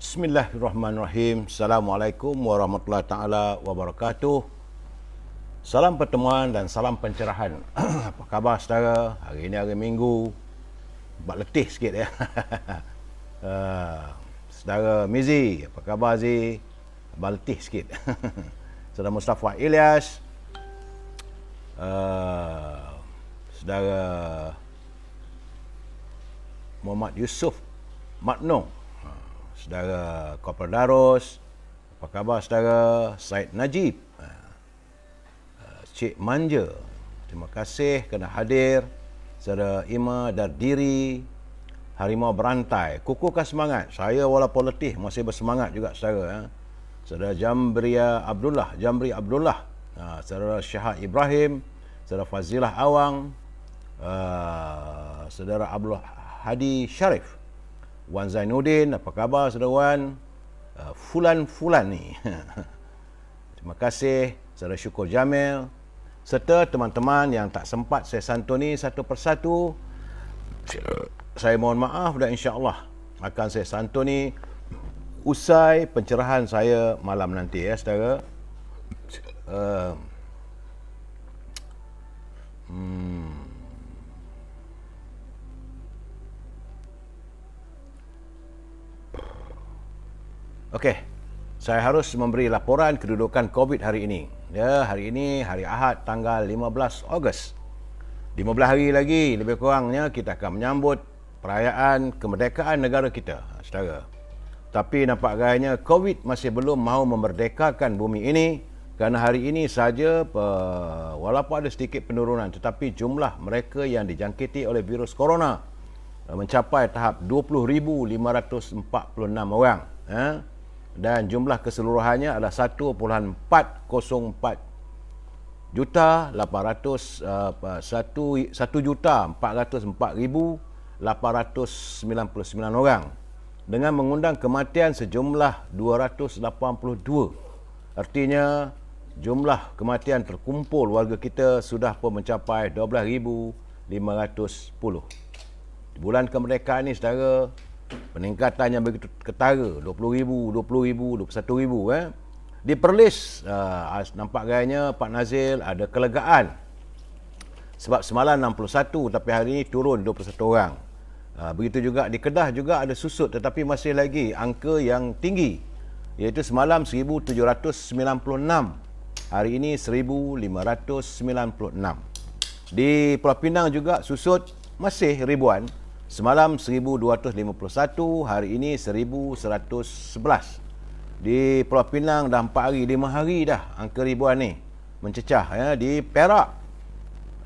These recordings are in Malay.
Bismillahirrahmanirrahim. Assalamualaikum warahmatullahi taala wabarakatuh. Salam pertemuan dan salam pencerahan. Apa khabar saudara? Hari ini hari Minggu. Buat letih sikit ya. Saudara Mizi, apa khabar Zi? Abang letih sikit. Saudara Mustafa Ilyas. Saudara Muhammad Yusuf Maknong. Saudara Korporal Darus, apa khabar saudara? Said Najib, Cik Manja, terima kasih kerana hadir. Saudara Ima Dardiri, Harimau Berantai, kukuhkan semangat. Saya walaupun letih masih bersemangat juga saudara. Saudara Jamri Abdullah, saudara Syahad Ibrahim, saudara Fazilah Awang, saudara Abdul Hadi Syarif, Wan Zainuddin, apa khabar saudara Wan? Fulan ni. Terima kasih saudara Syukur Jamil, serta teman-teman yang tak sempat saya santuni satu persatu. Saya mohon maaf dan insya-Allah akan saya santuni usai pencerahan saya malam nanti ya saudara. Okey, saya harus memberi laporan kedudukan COVID hari ini. Ya, hari ini hari Ahad tanggal 15 Ogos. 15 hari lagi lebih kurangnya kita akan menyambut perayaan kemerdekaan negara kita, saudara. Tapi nampak gayanya COVID masih belum mahu memerdekakan bumi ini kerana hari ini saja walaupun ada sedikit penurunan tetapi jumlah mereka yang dijangkiti oleh virus corona mencapai tahap 20,546 orang. Dan jumlah keseluruhannya adalah 1.404 juta 1,404,899 orang dengan mengundang kematian sejumlah 282. Artinya jumlah kematian terkumpul warga kita sudah pun mencapai 12,510. Di bulan kemerdekaan ini saudara, peningkatan yang begitu ketara, 20,000, 20,000, 21,000 Di Perlis nampak gayanya Pak Nazil ada kelegaan sebab semalam 61 tapi hari ini turun 21 orang. Begitu juga di Kedah juga ada susut tetapi masih lagi angka yang tinggi, iaitu semalam 1,796, hari ini 1,596. Di Pulau Pinang juga susut masih ribuan. Semalam 1,251, hari ini 1,111. Di Pulau Pinang dah 4 hari, 5 hari dah angka ribuan ni mencecah ya. Di Perak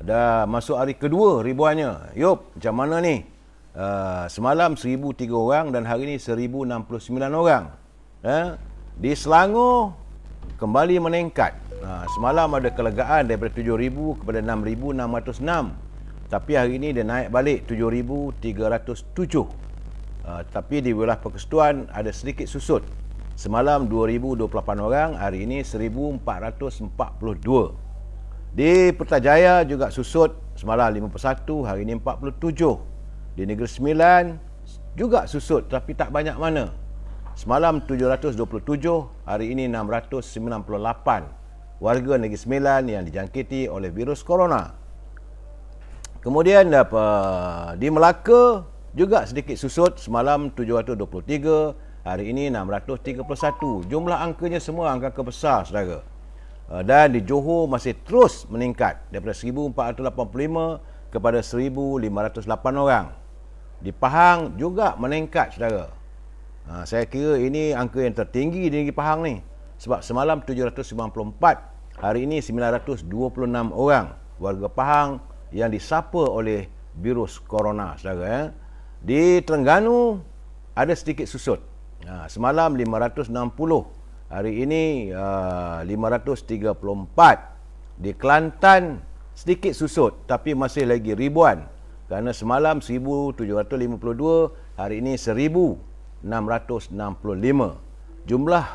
dah masuk hari kedua ribuannya. Yup, macam mana ni? Semalam 1,003 orang dan hari ini 1,069 orang. Di Selangor kembali meningkat. Semalam ada kelegaan daripada 7,000 kepada 6,606. Tapi hari ini dia naik balik 7,307. Tapi di wilayah persekutuan ada sedikit susut. Semalam 2,028 orang, hari ini 1,442. Di Putrajaya juga susut, semalam 51, hari ini 47. Di Negeri Sembilan juga susut tapi tak banyak mana. Semalam 727, hari ini 698 warga Negeri Sembilan yang dijangkiti oleh virus corona. Kemudian di Melaka juga sedikit susut, semalam 723, hari ini 631. Jumlah angkanya semua angka besar saudara. Dan di Johor masih terus meningkat daripada 1,485 kepada 1,508 orang. Di Pahang juga meningkat saudara. Saya kira ini angka yang tertinggi di Negeri Pahang ni. Sebab semalam 794, hari ini 926 orang warga Pahang yang disapa oleh virus corona saudara. Di Terengganu ada sedikit susut. Semalam 560, hari ini 534. Di Kelantan sedikit susut tapi masih lagi ribuan kerana semalam 1,752, hari ini 1,665. Jumlah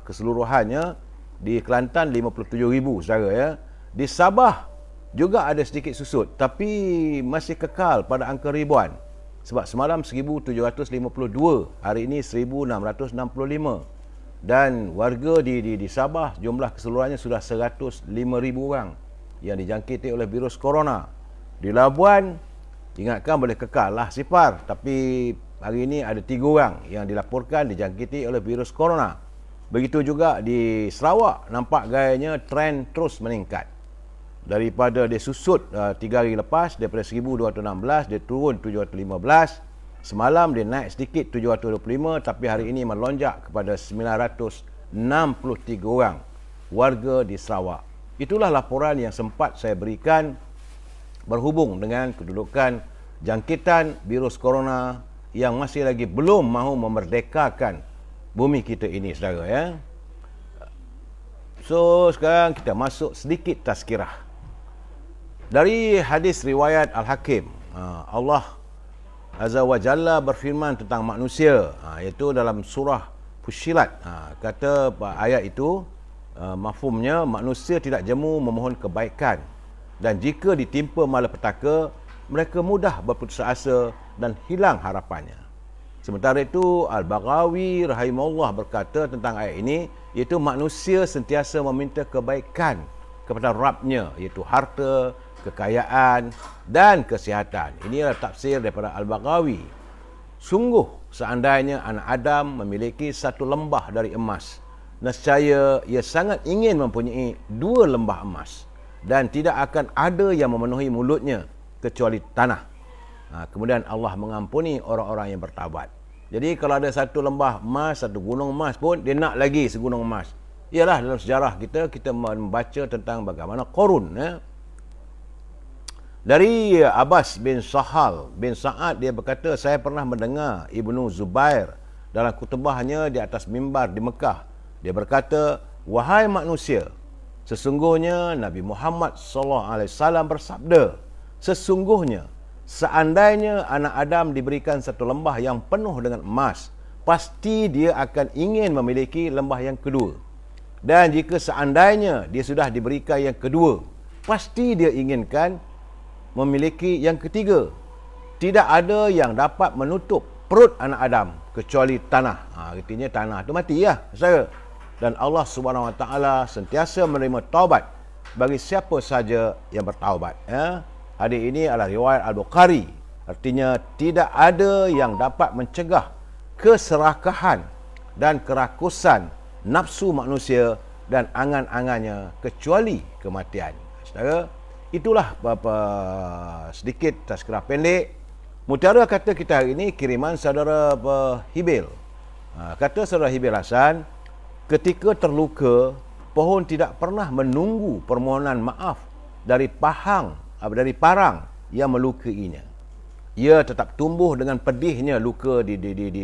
keseluruhannya di Kelantan 57,000 saudara ya. Di Sabah juga ada sedikit susut tapi masih kekal pada angka ribuan. Sebab semalam 1752, hari ini 1665. Dan warga di Sabah jumlah keseluruhannya sudah 105,000 orang yang dijangkiti oleh virus corona. Di Labuan, ingatkan boleh kekal lah sifar, tapi hari ini ada 3 orang yang dilaporkan dijangkiti oleh virus corona. Begitu juga di Sarawak, nampak gayanya trend terus meningkat. Daripada dia susut 3 hari lepas, daripada 1216 dia turun 715. Semalam dia naik sedikit 725, tapi hari ini melonjak kepada 963 orang warga di Sarawak. Itulah laporan yang sempat saya berikan berhubung dengan kedudukan jangkitan virus corona yang masih lagi belum mahu memerdekakan bumi kita ini, saudara, ya. So sekarang kita masuk sedikit tazkirah. Dari hadis riwayat Al-Hakim, Allah Azza wa Jalla berfirman tentang manusia, iaitu dalam surah Fussilat. Kata ayat itu, mafhumnya manusia tidak jemu memohon kebaikan, dan jika ditimpa malapetaka, mereka mudah berputus asa dan hilang harapannya. Sementara itu, Al-Baghawi rahimahullah berkata tentang ayat ini, iaitu manusia sentiasa meminta kebaikan kepada Rabbnya, iaitu harta, kekayaan dan kesihatan. Inilah tafsir daripada Al-Baghawi. Sungguh seandainya anak Adam memiliki satu lembah dari emas, nescaya ia sangat ingin mempunyai 2 lembah emas, dan tidak akan ada yang memenuhi mulutnya kecuali tanah. Kemudian Allah mengampuni orang-orang yang bertaubat. Jadi kalau ada satu lembah emas, satu gunung emas pun, dia nak lagi segunung emas. Ialah dalam sejarah kita membaca tentang bagaimana Qarun, ya. Dari Abbas bin Sahal bin Sa'ad, dia berkata, saya pernah mendengar Ibnu Zubair dalam khutbahnya di atas mimbar di Mekah. Dia berkata, wahai manusia, sesungguhnya Nabi Muhammad SAW bersabda, sesungguhnya seandainya anak Adam diberikan satu lembah yang penuh dengan emas, pasti dia akan ingin memiliki lembah yang kedua. Dan jika seandainya dia sudah diberikan yang kedua, pasti dia inginkan memiliki yang ketiga. Tidak ada yang dapat menutup perut anak Adam kecuali tanah. Artinya tanah itu mati, ya, saudara. Dan Allah Subhanahu Wa Taala sentiasa menerima taubat bagi siapa saja yang bertaubat, ya. Hadis ini adalah riwayat Al-Bukhari. Artinya tidak ada yang dapat mencegah keserakahan dan kerakusan nafsu manusia dan angan-angannya kecuali kematian. Saudara, itulah sedikit tazkirah pendek. Mutiara kata kita hari ini kiriman saudara Hibil. Kata saudara Hibil Hasan, ketika terluka, pohon tidak pernah menunggu permohonan maaf dari parang yang melukainya. Ia tetap tumbuh dengan pedihnya luka di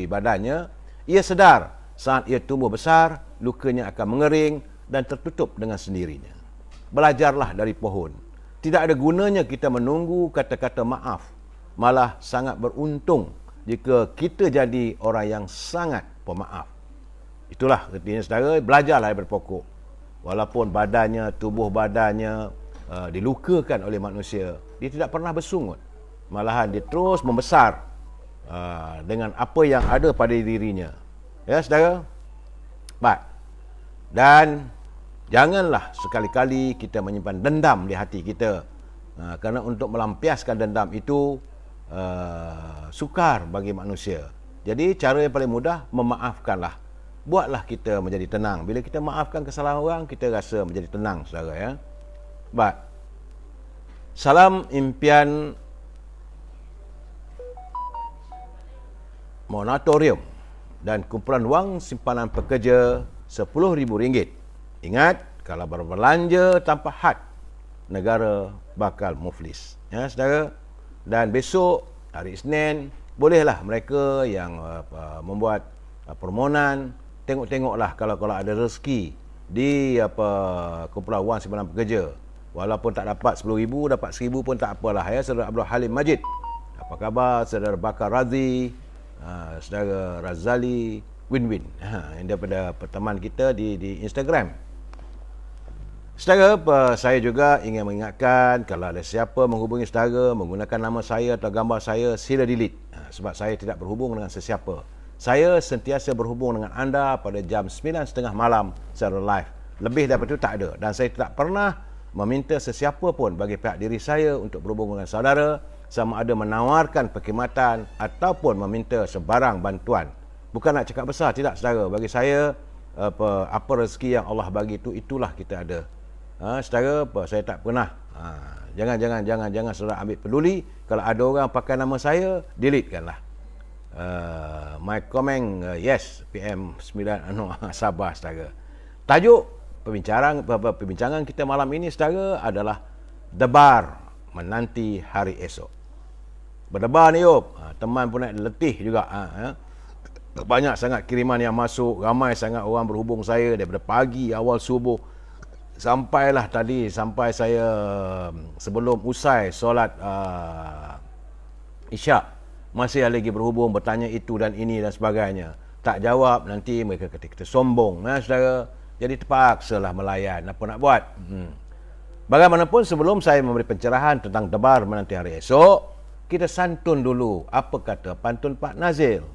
badannya. Ia sedar saat ia tumbuh besar, lukanya akan mengering dan tertutup dengan sendirinya. Belajarlah dari pohon. Tidak ada gunanya kita menunggu kata-kata maaf. Malah sangat beruntung jika kita jadi orang yang sangat pemaaf. Itulah artinya, saudara, belajarlah daripada pokok. Walaupun tubuh badannya dilukakan oleh manusia, dia tidak pernah bersungut. Malahan dia terus membesar dengan apa yang ada pada dirinya. Ya, saudara? Baik. Dan janganlah sekali-kali kita menyimpan dendam di hati kita. Kerana untuk melampiaskan dendam itu sukar bagi manusia. Jadi cara yang paling mudah, memaafkanlah. Buatlah kita menjadi tenang. Bila kita maafkan kesalahan orang, kita rasa menjadi tenang, saudara, ya. Baik. Salam impian monatorium dan kumpulan wang simpanan pekerja RM10,000. Ingat, kalau berbelanja tanpa had, negara bakal muflis. Ya, saudara. Dan besok, hari Isnin, bolehlah mereka yang membuat permohonan, tengoklah kalau ada rezeki di kumpulan wang simpanan pekerja. Walaupun tak dapat RM10,000, dapat RM1,000 pun tak apalah, ya. Saudara Abdul Halim Majid, apa khabar? Saudara Bakar Razi, saudara Razali Win-Win, yang daripada teman kita di Instagram. Saudara, saya juga ingin mengingatkan, kalau ada siapa menghubungi saudara menggunakan nama saya atau gambar saya, sila delete. sebab saya tidak berhubung dengan sesiapa. Saya sentiasa berhubung dengan anda pada jam 9.30 malam secara live. Lebih daripada itu tak ada. Dan saya tidak pernah meminta sesiapa pun bagi pihak diri saya untuk berhubung dengan saudara, sama ada menawarkan perkhidmatan ataupun meminta sebarang bantuan. Bukan nak cakap besar, tidak saudara. Bagi saya, apa rezeki yang Allah bagi itu, itulah kita ada. Saudara, saya tak pernah. Jangan saudara ambil peduli. Kalau ada orang pakai nama saya, delete-kanlah. My comment, yes, PM9 Sabah, saudara. Tajuk perbincangan kita malam ini, saudara, adalah debar menanti hari esok. Berdebar ni, Yop. Teman pun nak letih juga. Banyak sangat kiriman yang masuk. Ramai sangat orang berhubung saya daripada pagi, awal subuh. Sampailah tadi, sampai saya sebelum usai solat Isyak, masih lagi berhubung, bertanya itu dan ini dan sebagainya. Tak jawab, nanti mereka kata kita sombong. Saudara. Jadi terpaksalah melayan. Apa nak buat? Bagaimanapun, sebelum saya memberi pencerahan tentang debar menanti hari esok, kita santun dulu apa kata pantun Pak Nazil.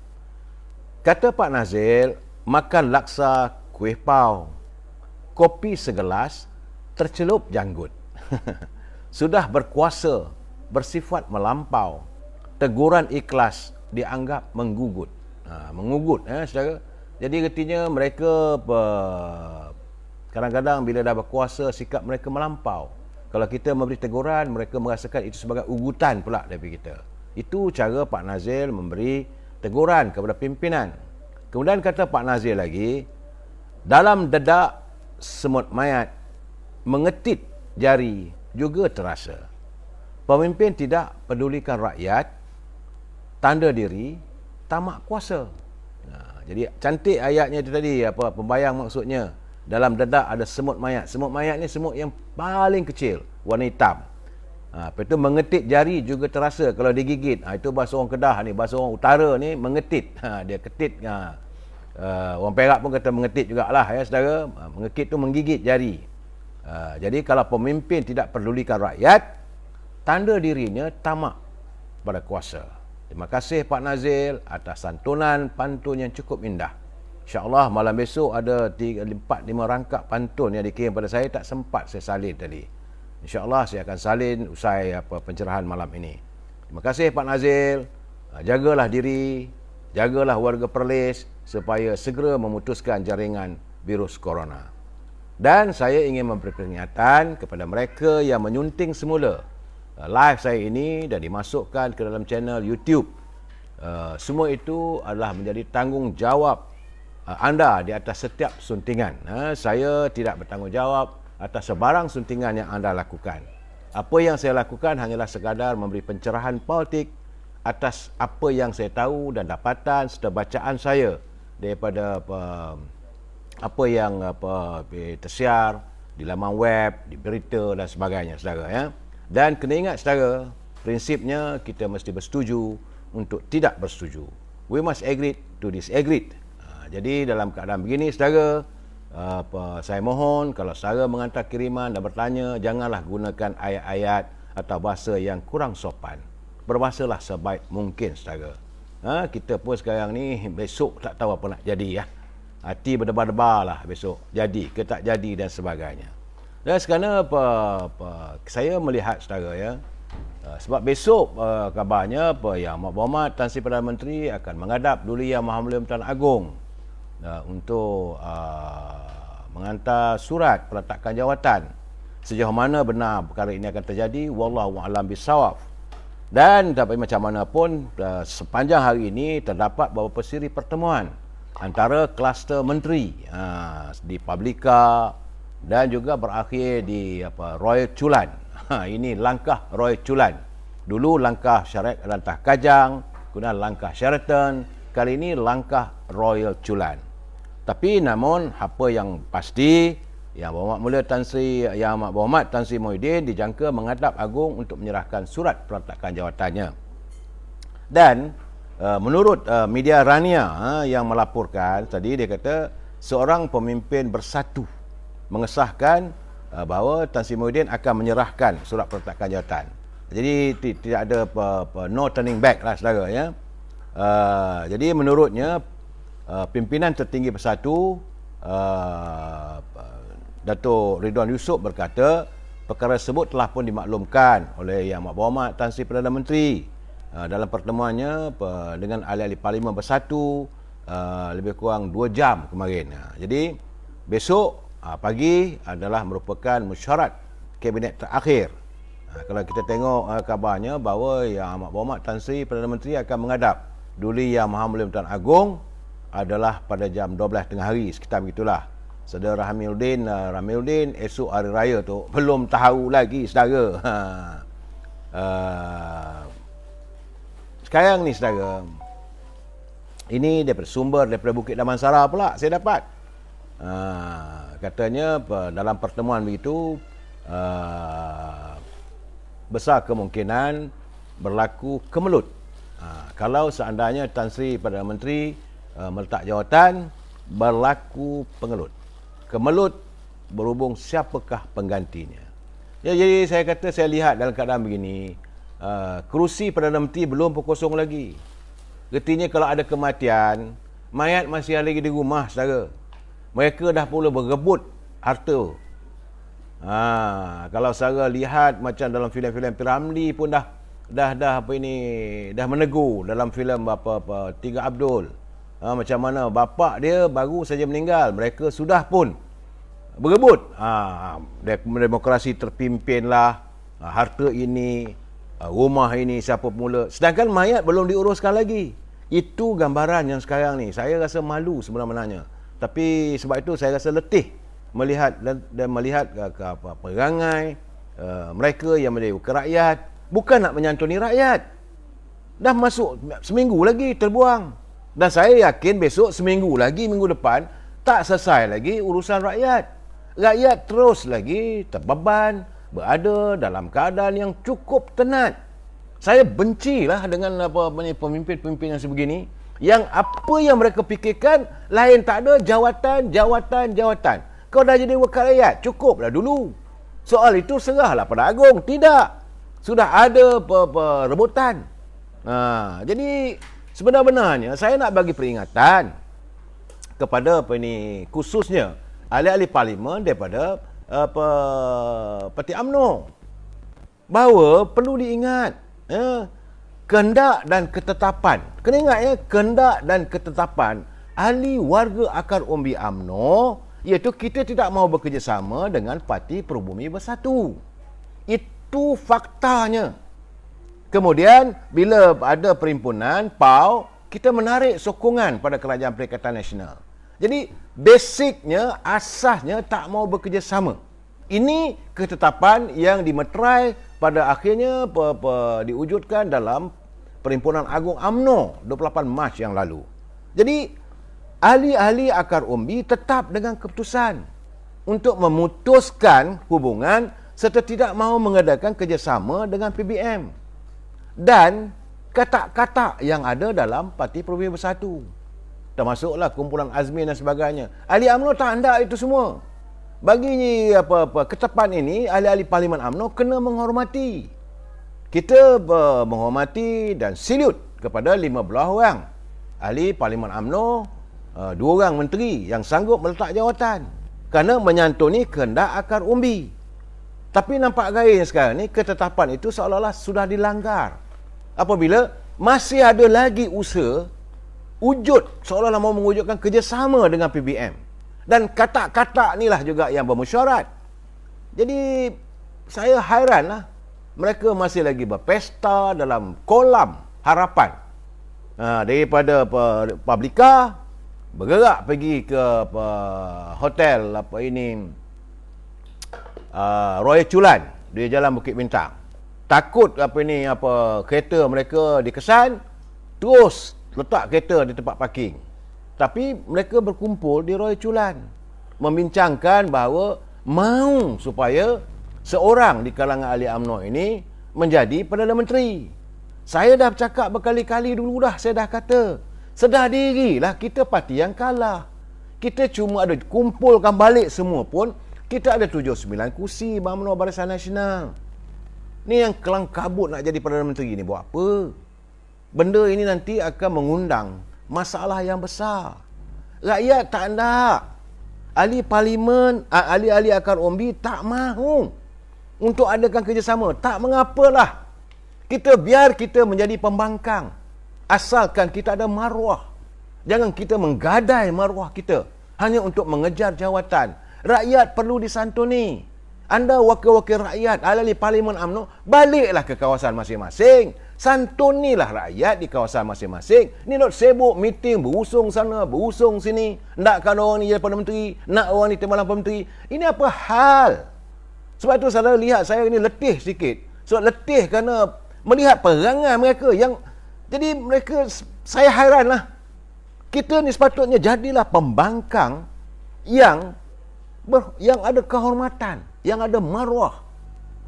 Kata Pak Nazil, makan laksa kuih pau, kopi segelas, tercelup janggut. Sudah berkuasa, bersifat melampau, teguran ikhlas dianggap menggugut. Mengugut, saudara. Jadi artinya mereka kadang-kadang bila dah berkuasa, sikap mereka melampau. Kalau kita memberi teguran, mereka merasakan itu sebagai ugutan pula dari kita. Itu cara Pak Nazil memberi teguran kepada pimpinan. Kemudian kata Pak Nazil lagi, dalam dedak semut mayat, mengetit jari juga terasa. Pemimpin tidak pedulikan rakyat, tanda diri, tamak kuasa. Jadi cantik ayatnya itu tadi, pembayang maksudnya. Dalam dedak ada semut mayat. Semut mayat ni semut yang paling kecil, warna hitam. Lepas itu mengetit jari juga terasa kalau digigit. Itu bahasa orang Kedah ni, bahasa orang utara ni mengetit. Dia ketit. Orang Perak pun kata mengetit jugalah, ya saudara. Mengekit tu menggigit jari. Jadi kalau pemimpin tidak pedulikan rakyat, tanda dirinya tamak pada kuasa. Terima kasih Pak Nazil atas santunan pantun yang cukup indah. InsyaAllah malam besok ada 4-5 rangkap pantun yang dikirim pada saya, tak sempat saya salin tadi. InsyaAllah saya akan salin usai pencerahan malam ini. Terima kasih Pak Nazil. Jagalah diri, jagalah warga Perlis supaya segera memutuskan jaringan virus corona. Dan saya ingin memberi peringatan kepada mereka yang menyunting semula live saya ini dan dimasukkan ke dalam channel YouTube. Semua itu adalah menjadi tanggungjawab anda di atas setiap suntingan. Saya tidak bertanggungjawab atas sebarang suntingan yang anda lakukan. Apa yang saya lakukan hanyalah sekadar memberi pencerahan politik atas apa yang saya tahu dan dapatan serta bacaan saya daripada apa yang tersiar di laman web, di berita dan sebagainya, saudara, ya. Dan kena ingat, saudara, prinsipnya kita mesti bersetuju untuk tidak bersetuju. We must agree to disagree. Jadi dalam keadaan begini, saudara, saya mohon kalau saudara menghantar kiriman dan bertanya, janganlah gunakan ayat-ayat atau bahasa yang kurang sopan. Berbahasalah sebaik mungkin, saudara. Kita pun sekarang ni besok tak tahu apa nak jadi, ya. Hati berdebar-debar lah besok, jadi ke tak jadi dan sebagainya. Dan sekarang saya melihat, saudara, ya, sebab besok kabarnya Yang Amat Berhormat Tan Sri Perdana Menteri akan menghadap Duli Yang Maha Mulia Pertuan Agong untuk menghantar surat peletakan jawatan. Sejauh mana benar perkara ini akan terjadi, wallahu a'lam bisawab. Dan tapi macam mana pun, sepanjang hari ini terdapat beberapa siri pertemuan antara kluster menteri di Publica dan juga berakhir di Royal Chulan. Ini langkah Royal Chulan. Dulu langkah Lantah Kajang, kemudian langkah Sheraton, kali ini langkah Royal Chulan. Tapi namun apa yang pasti, Yang Amat Berhormat Tan Sri Muhyiddin dijangka menghadap Agong untuk menyerahkan surat peletakan jawatannya. Dan menurut media Rania yang melaporkan tadi, dia kata seorang pemimpin bersatu mengesahkan bahawa Tan Sri Muhyiddin akan menyerahkan surat peletakan jawatan. Jadi tidak ada no turning back lah, saudara, ya. Jadi menurutnya pimpinan tertinggi Bersatu Datuk Ridwan Yusof berkata perkara tersebut telah pun dimaklumkan oleh Yang Berhormat Tan Sri Perdana Menteri dalam pertemuannya dengan ahli-ahli Parlimen Bersatu lebih kurang 2 jam kemarin. Jadi besok pagi adalah merupakan mesyuarat kabinet terakhir. Kalau kita tengok kabarnya bahawa Yang Amat Berhormat Tan Sri Perdana Menteri akan menghadap Duli Yang Maha Mulia Tuan Agong adalah pada jam 12 tengah hari, sekitar begitulah. Saudara Ramiuddin esok hari raya tu belum tahu lagi saudara. Sekarang ni saudara, ini daripada sumber daripada Bukit Damansara pula saya dapat. Katanya dalam pertemuan begitu besar kemungkinan berlaku kemelut. Kalau seandainya Tan Sri Perdana Menteri meletak jawatan, berlaku pengelut. Kemelut berhubung siapakah penggantinya. Ya, jadi saya kata saya lihat dalam keadaan begini, kerusi Perdana Menteri belum pun kosong lagi. Artinya kalau ada kematian, mayat masih lagi di rumah saudara. Mereka dah pula berebut harta. Kalau saudara lihat macam dalam filem-filem Piramli pun dah menegur dalam filem Tiga Abdul. Macam mana bapa dia baru saja meninggal, mereka sudah pun berebut. Demokrasi terpimpinlah, harta ini, rumah ini siapa mula, sedangkan mayat belum diuruskan lagi. Itu gambaran yang sekarang ni saya rasa malu sebenarnya. Tapi sebab itu saya rasa letih melihat perangai mereka yang mendewa ke rakyat, bukan nak menyantuni rakyat. Dah masuk seminggu lagi terbuang. Dan saya yakin besok, seminggu lagi, minggu depan, tak selesai lagi urusan rakyat. Rakyat terus lagi terbeban, berada dalam keadaan yang cukup tenat. Saya bencilah dengan pemimpin-pemimpin yang sebegini, yang apa yang mereka fikirkan lain tak ada jawatan. Kau dah jadi wakil rakyat, cukuplah dulu. Soal itu serahlah pada Agong. Tidak. Sudah ada rebutan. Jadi sebenarnya saya nak bagi peringatan kepada khususnya ahli-ahli parlimen daripada Parti UMNO, bahawa perlu diingat kehendak dan ketetapan. Kena ingat kehendak dan ketetapan ahli warga akar umbi UMNO, iaitu kita tidak mahu bekerjasama dengan Parti Perubumi Bersatu. Itu faktanya. Kemudian bila ada perhimpunan PAU, kita menarik sokongan pada Kerajaan Perikatan Nasional. Jadi basicnya, asasnya tak mau bekerjasama. Ini ketetapan yang dimeterai pada akhirnya diwujudkan dalam Perhimpunan Agung UMNO 28 Mac yang lalu. Jadi ahli-ahli akar umbi tetap dengan keputusan untuk memutuskan hubungan serta tidak mahu mengadakan kerjasama dengan PBM dan katak-katak yang ada dalam Parti Perubumi Bersatu, termasuklah kumpulan Azmin dan sebagainya. Ahli UMNO tak hendak itu semua. Bagi ketetapan ini, ahli-ahli Parlimen UMNO kena menghormati. Kita menghormati dan salute kepada 15 orang ahli Parlimen UMNO, 2 orang menteri yang sanggup meletak jawatan kerana menyantuni kehendak akar umbi. Tapi nampak gaya sekarang ni, ketetapan itu seolah-olah sudah dilanggar. Apabila masih ada lagi usaha wujud seolah-olah mau mewujudkan kerjasama dengan PBM. Dan katak-katak inilah juga yang bermesyuarat. Jadi saya hairanlah, mereka masih lagi berpesta dalam kolam harapan. Daripada Publica bergerak pergi ke hotel Royal Chulan di Jalan Bukit Bintang. Takut kereta mereka dikesan, terus letak kereta di tempat parking. Tapi mereka berkumpul di Royal Chulan, membincangkan bahawa mahu supaya seorang di kalangan ahli UMNO ini menjadi Perdana Menteri. Saya dah bercakap berkali-kali dulu dah, saya dah kata, sedar dirilah kita parti yang kalah. Kita cuma ada kumpulkan balik semua pun, kita ada 79 kursi UMNO Barisan Nasional. Ni yang kelang kabut nak jadi Perdana Menteri ni buat apa? benda ini nanti akan mengundang masalah yang besar. Rakyat tak nak. Ahli parlimen, ahli-ahli akar umbi tak mahu untuk adakan kerjasama. Tak mengapalah. Biar kita menjadi pembangkang. Asalkan kita ada maruah. Jangan kita menggadai maruah kita hanya untuk mengejar jawatan. Rakyat perlu disantuni. Anda wakil-wakil rakyat, ahli parlimen UMNO, baliklah ke kawasan masing-masing. Santunilah rakyat di kawasan masing-masing. Ni nak sibuk meeting, berusung sana, berusung sini. Nakkan orang ni jadi Perdana Menteri, nak orang ni timbalan Perdana Menteri. Ini apa hal? Sebab tu saudara lihat saya ni letih sikit. Sebab letih kerana melihat perangai mereka yang... Jadi mereka, saya hairanlah. Kita ni sepatutnya jadilah pembangkang yang ada kehormatan, yang ada maruah.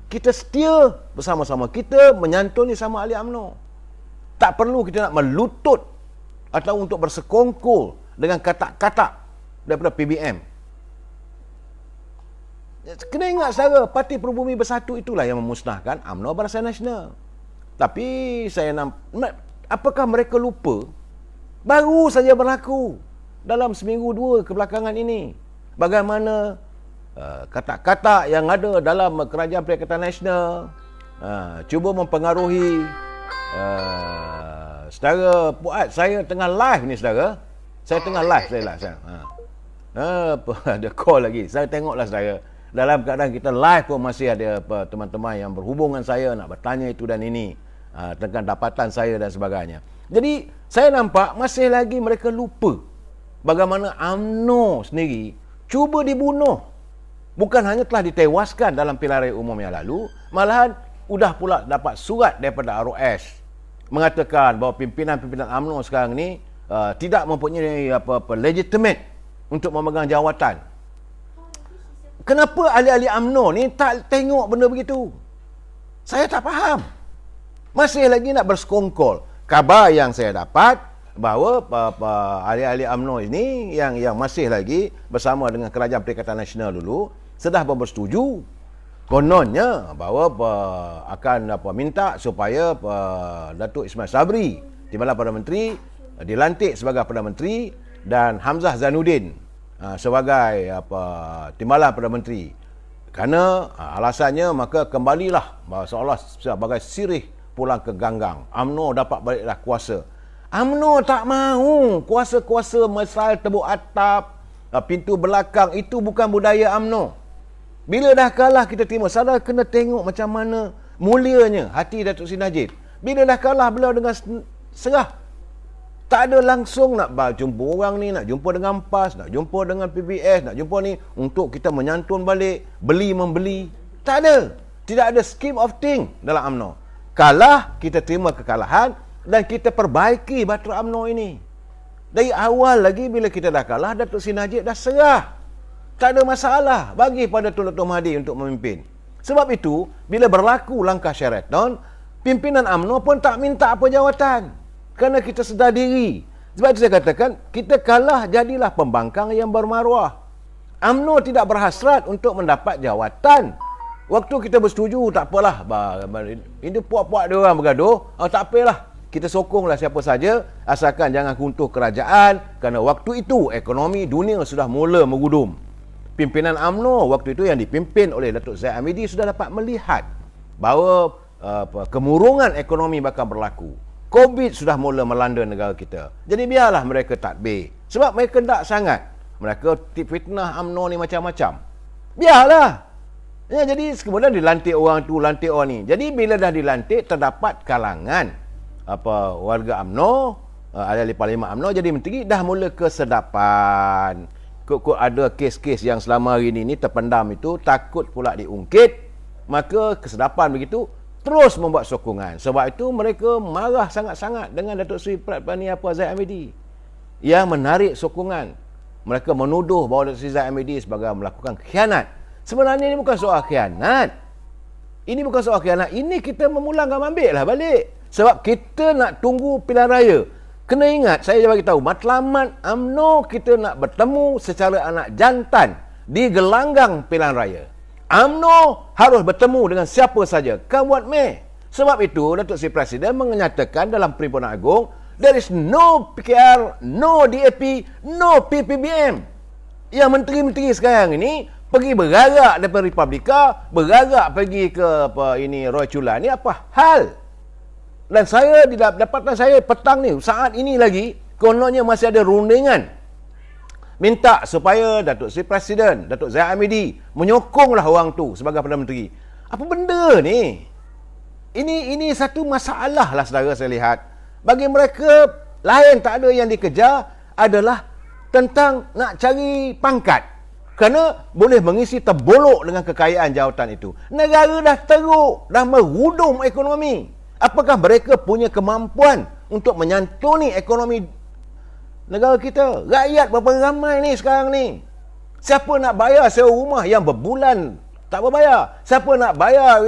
Kita setia bersama-sama. Kita menyantuni sama ahli UMNO. Tak perlu kita nak melutut atau untuk bersekongkol dengan kata-kata daripada PBM. Kena ingat saudara, Parti Perubumi Bersatu itulah yang memusnahkan UMNO Barisan Nasional. Tapi saya nampak, apakah mereka lupa? Baru saja berlaku dalam seminggu dua kebelakangan ini. Bagaimana kata-kata yang ada dalam Kerajaan Perikatan Nasional cuba mempengaruhi saudara Puat. Saya tengah live ni saudara. Saya tengah live ada call lagi. Saya tengoklah saudara. Dalam keadaan kita live pun masih ada teman-teman yang berhubung dengan saya nak bertanya itu dan ini tentang dapatan saya dan sebagainya. Jadi saya nampak masih lagi mereka lupa bagaimana UMNO sendiri cuba dibunuh. Bukan hanya telah ditewaskan dalam pilihan raya umum yang lalu, malahan sudah pula dapat surat daripada ROS mengatakan bahawa pimpinan-pimpinan UMNO sekarang ni tidak mempunyai apa-apa legitimate untuk memegang jawatan. Kenapa ahli-ahli UMNO ni tak tengok benda begitu? Saya tak faham. Masih lagi nak bersekongkol. Khabar yang saya dapat bahawa ahli-ahli UMNO ini yang masih lagi bersama dengan Kerajaan Perikatan Nasional dulu sudah bersetuju kononnya bahawa akan minta supaya Datuk Ismail Sabri Timbalan Perdana Menteri dilantik sebagai Perdana Menteri dan Hamzah Zainuddin sebagai Timbalan Perdana Menteri. Kerana alasannya maka kembalilah seolah sebagai sirih pulang ke ganggang. UMNO dapat baliklah kuasa. UMNO tak mahu kuasa-kuasa mesal tebuk atap, pintu belakang. Itu bukan budaya UMNO. Bila dah kalah kita terima. Saudara kena tengok macam mana mulianya hati Datuk Seri Najib. Bila dah kalah beliau dengan serah. Tak ada langsung nak jumpa orang ni, nak jumpa dengan PAS, nak jumpa dengan PBS, nak jumpa ni untuk kita menyantun balik, beli-membeli. Tak ada. Tidak ada scheme of thing dalam UMNO. Kalah, kita terima kekalahan dan kita perbaiki bahtera UMNO ini. Dari awal lagi bila kita dah kalah, Datuk Seri Najib dah serah. Tak ada masalah bagi pada Tun Dr. Mahathir untuk memimpin. Sebab itu, bila berlaku langkah Sheraton, pimpinan UMNO pun tak minta apa jawatan. Kerana kita sedar diri. Sebab itu saya katakan, kita kalah jadilah pembangkang yang bermaruah. UMNO tidak berhasrat untuk mendapat jawatan. Waktu kita bersetuju, tak apalah. Ini puak-puak dia orang bergaduh. Tak apalah. Kita sokonglah siapa saja, asalkan jangan runtuh kerajaan. Kerana waktu itu, ekonomi dunia sudah mula mengudum. Pimpinan UMNO waktu itu yang dipimpin oleh Datuk Zaid Hamidi sudah dapat melihat bahawa kemurungan ekonomi bakal berlaku. COVID sudah mula melanda negara kita. Jadi biarlah mereka tadbir. Sebab mereka tak sangat. Mereka fitnah UMNO ni macam-macam. Biarlah. Ya, jadi kemudian dilantik orang tu, lantik orang ni. Jadi bila dah dilantik, terdapat kalangan warga UMNO, ahli parlimen UMNO jadi menteri, dah mula kesedapan. Kok ada kes-kes yang selama hari ini terpendam itu, takut pula diungkit. Maka kesedapan begitu, terus membuat sokongan. Sebab itu mereka marah sangat-sangat dengan Datuk Seri Zaid Hamidi yang menarik sokongan. Mereka menuduh bahawa Datuk Seri Zaid Hamidi sebagai melakukan khianat. Sebenarnya ini bukan soal khianat. Ini bukan soal khianat. Ini kita memulangkan ambil lah balik. Sebab kita nak tunggu pilihan raya. Kena ingat, saya bagi tahu, matlamat UMNO kita nak bertemu secara anak jantan di gelanggang pilihan raya. UMNO harus bertemu dengan siapa saja. Kau buat meh. Sebab itu, Datuk Seri Presiden menyatakan dalam Perhimpunan Agung, there is no PKR, no DAP, no PPBM. Yang menteri-menteri sekarang ini pergi bergarak daripada Republika, bergarak pergi ke Roy Chulan. Ini apa hal? Dan saya, dapatan saya petang ni, saat ini lagi, kononnya masih ada rundingan minta supaya Datuk Seri Presiden, Datuk Zahid Hamidi menyokonglah orang tu sebagai Perdana Menteri. Apa benda ni? Ini satu masalah lah, saudara, saya lihat. Bagi mereka, lain tak ada yang dikejar adalah tentang nak cari pangkat. Kerana boleh mengisi terbolok dengan kekayaan jawatan itu. Negara dah teruk, dah merudum ekonomi. Apakah mereka punya kemampuan untuk menyantuni ekonomi negara kita? Rakyat berapa ramai ni sekarang ni? Siapa nak bayar sewa rumah yang berbulan tak berbayar? Siapa nak bayar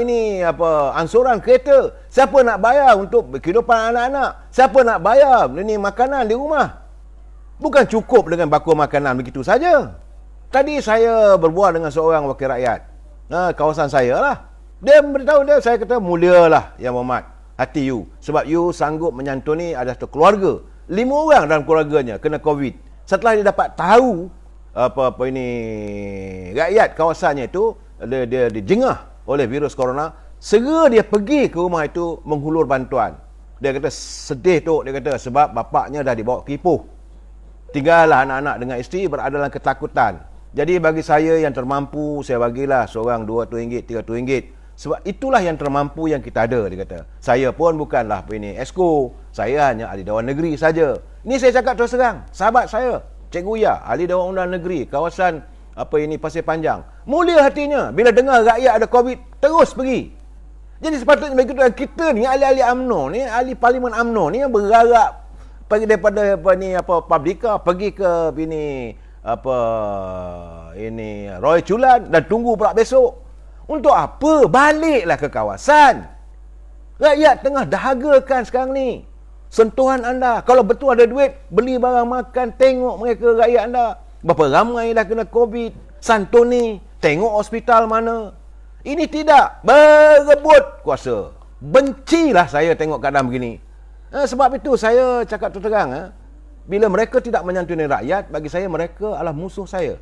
angsuran kereta? Siapa nak bayar untuk kehidupan anak-anak? Siapa nak bayar makanan di rumah? Bukan cukup dengan bakul makanan begitu saja. Tadi saya berbual dengan seorang wakil rakyat, kawasan saya lah. Dia beritahu dia, saya kata, mulialah Yang Berhormat, hati you. Sebab you sanggup menyantuni ada satu keluarga, 5 orang dalam keluarganya kena COVID. Setelah dia dapat tahu rakyat kawasannya itu dia dijengah oleh virus corona, segera dia pergi ke rumah itu menghulur bantuan. Dia kata sedih tu, dia kata sebab bapaknya dah dibawa kipuh. Tinggallah anak-anak dengan isteri berada dalam ketakutan. Jadi bagi saya yang termampu, saya bagilah seorang RM200, RM300. Sebab itulah yang termampu yang kita ada, dia kata. Saya pun bukanlah esko, saya hanya ahli Dewan Negeri saja. Ini saya cakap terus terang, sahabat saya, Cikgu Ya, ahli Dewan Undang Negeri, kawasan Pasir Panjang. Mulia hatinya bila dengar rakyat ada COVID, terus pergi. Jadi sepatutnya begitu kita ni, ahli-ahli UMNO ni, ahli Parlimen UMNO ni yang bergerak pergi daripada Publika pergi ke Roy Chulan dan tunggu pula besok. Untuk apa? Baliklah ke kawasan. Rakyat tengah dahagakan sekarang ni. Sentuhan anda, kalau betul ada duit, beli barang makan, tengok mereka rakyat anda. Berapa ramai dah kena COVID, santuni, tengok hospital mana. Ini tidak, berebut kuasa. Bencilah saya tengok keadaan begini. Sebab itu saya cakap terus terang, bila mereka tidak menyantuni rakyat, bagi saya mereka adalah musuh saya.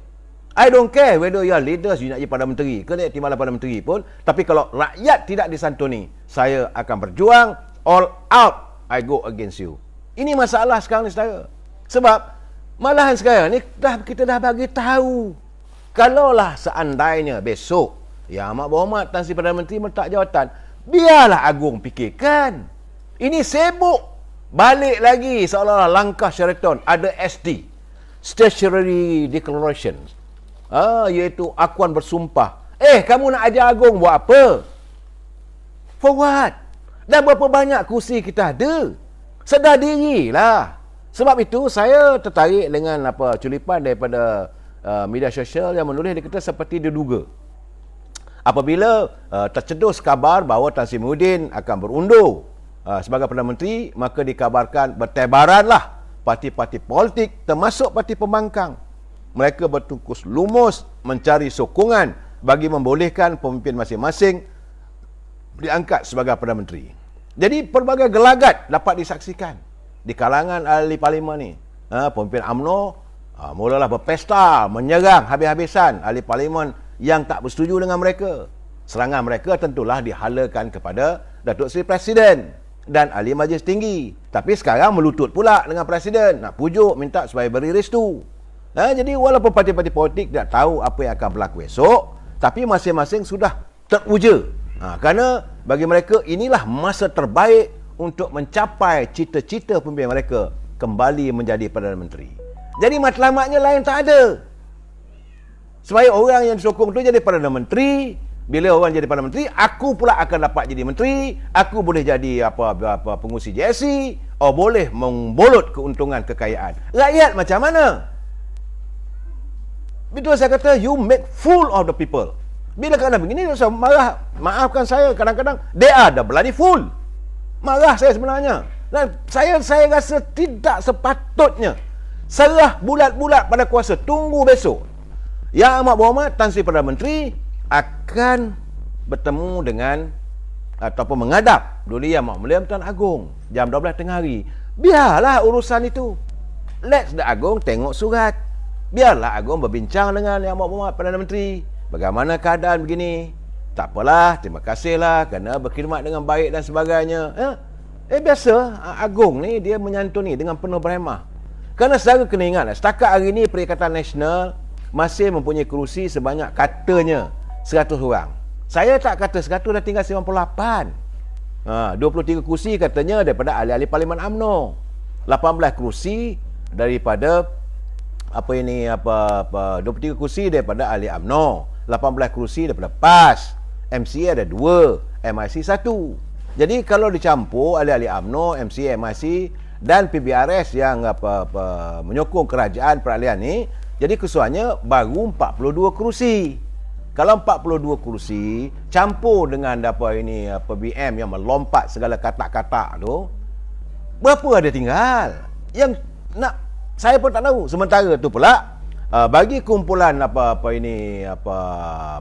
I don't care whether you are leaders, you nak jadi Perdana Menteri ke timbalan Perdana Menteri pun, tapi kalau rakyat tidak disantuni, saya akan berjuang all out, I go against you. Ini masalah sekarang ni, saudara. Sebab malahan sekarang ni kita dah bagi tahu, kalaulah seandainya besok Yang Amat Berhormat Tan Sri Perdana Menteri meletak jawatan, biarlah Agung fikirkan. Ini sibuk balik lagi seolah-olah langkah Sheraton ada SD, Statutory Declaration, iaitu akuan bersumpah. Kamu nak ajar Agung buat apa? For what? Dan berapa banyak kursi kita ada? Sedar dirilah. Sebab itu saya tertarik dengan culipan daripada media sosial yang menulis, dia kata seperti diduga. Apabila tercedus kabar bahawa Tan Sri Muhyiddin akan berundur sebagai Perdana Menteri, maka dikabarkan bertebaranlah parti-parti politik termasuk parti pembangkang. Mereka bertungkus lumus mencari sokongan bagi membolehkan pemimpin masing-masing diangkat sebagai Perdana Menteri. Jadi pelbagai gelagat dapat disaksikan di kalangan ahli parlimen ni. Pemimpin UMNO mulalah berpesta, menyerang habis-habisan ahli parlimen yang tak bersetuju dengan mereka. Serangan mereka tentulah dihalakan kepada Datuk Seri Presiden dan ahli Majlis Tinggi. Tapi sekarang melutut pula dengan Presiden, nak pujuk, minta supaya beri restu. Jadi walaupun parti-parti politik tidak tahu apa yang akan berlaku esok, tapi masing-masing sudah teruja. Kerana bagi mereka inilah masa terbaik untuk mencapai cita-cita pemimpin mereka kembali menjadi Perdana Menteri. Jadi matlamatnya lain tak ada. Supaya orang yang disokong tu jadi Perdana Menteri. Bila orang jadi Perdana Menteri, aku pula akan dapat jadi menteri, aku boleh jadi pengurusi JSC, boleh membolot keuntungan kekayaan. Rakyat macam mana? Betul saya kata, you make fool of the people. Bila kadang begini, saya marah. Maafkan saya, kadang-kadang they are the bloody fool. Marah saya sebenarnya. Dan saya rasa tidak sepatutnya serah bulat-bulat pada kuasa. Tunggu besok Yang Amat Berhormat Tan Sri Perdana Menteri akan bertemu dengan ataupun menghadap Duli Yang Mulia Pertuan Agong jam 12 tengah hari. Biarlah urusan itu. Let the Agong tengok surat. Biarlah Agong berbincang dengan Yang Berhormat Perdana Menteri. Bagaimana keadaan begini? Tak apalah, terima kasihlah kerana berkhidmat dengan baik dan sebagainya. Biasa Agong ni dia menyantuni dengan penuh berhemah. Kerana saudara kena ingat, setakat hari ini Perikatan Nasional masih mempunyai kerusi sebanyak katanya 100 orang. Saya tak kata 100, dah tinggal 98. 23 kerusi katanya daripada ahli-ahli Parlimen UMNO. 18 kerusi daripada 23 kerusi daripada ahli UMNO. 18 kerusi daripada PAS. MCA ada 2, MIC 1. Jadi kalau dicampur ahli-ahli UMNO, MCA, MIC dan PBRS yang menyokong kerajaan peralihan ni, jadi keseluruhannya baru 42 kerusi. Kalau 42 kerusi campur dengan BM yang melompat segala katak-katak tu, berapa ada tinggal? Yang nak saya pun tak tahu. Sementara tu pula bagi kumpulan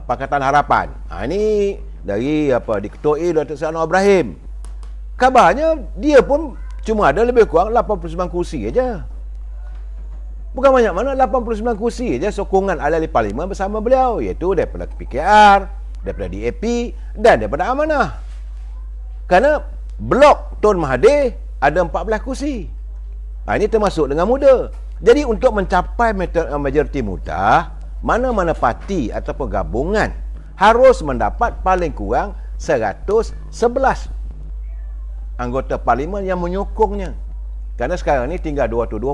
Pakatan Harapan. Ini dari diketuai Dr. Seri Anwar Ibrahim. Kabarnya dia pun cuma ada lebih kurang 89 kursi aja. Bukan banyak mana, 89 kursi aja sokongan ahli-ahli parlimen bersama beliau, iaitu daripada PKR, daripada DAP dan daripada Amanah. Kerana blok Tun Mahathir ada 14 kursi. Ini termasuk dengan muda. Jadi untuk mencapai majoriti mudah, mana-mana parti ataupun gabungan harus mendapat paling kurang 111 anggota parlimen yang menyokongnya. Kerana sekarang ni tinggal 220,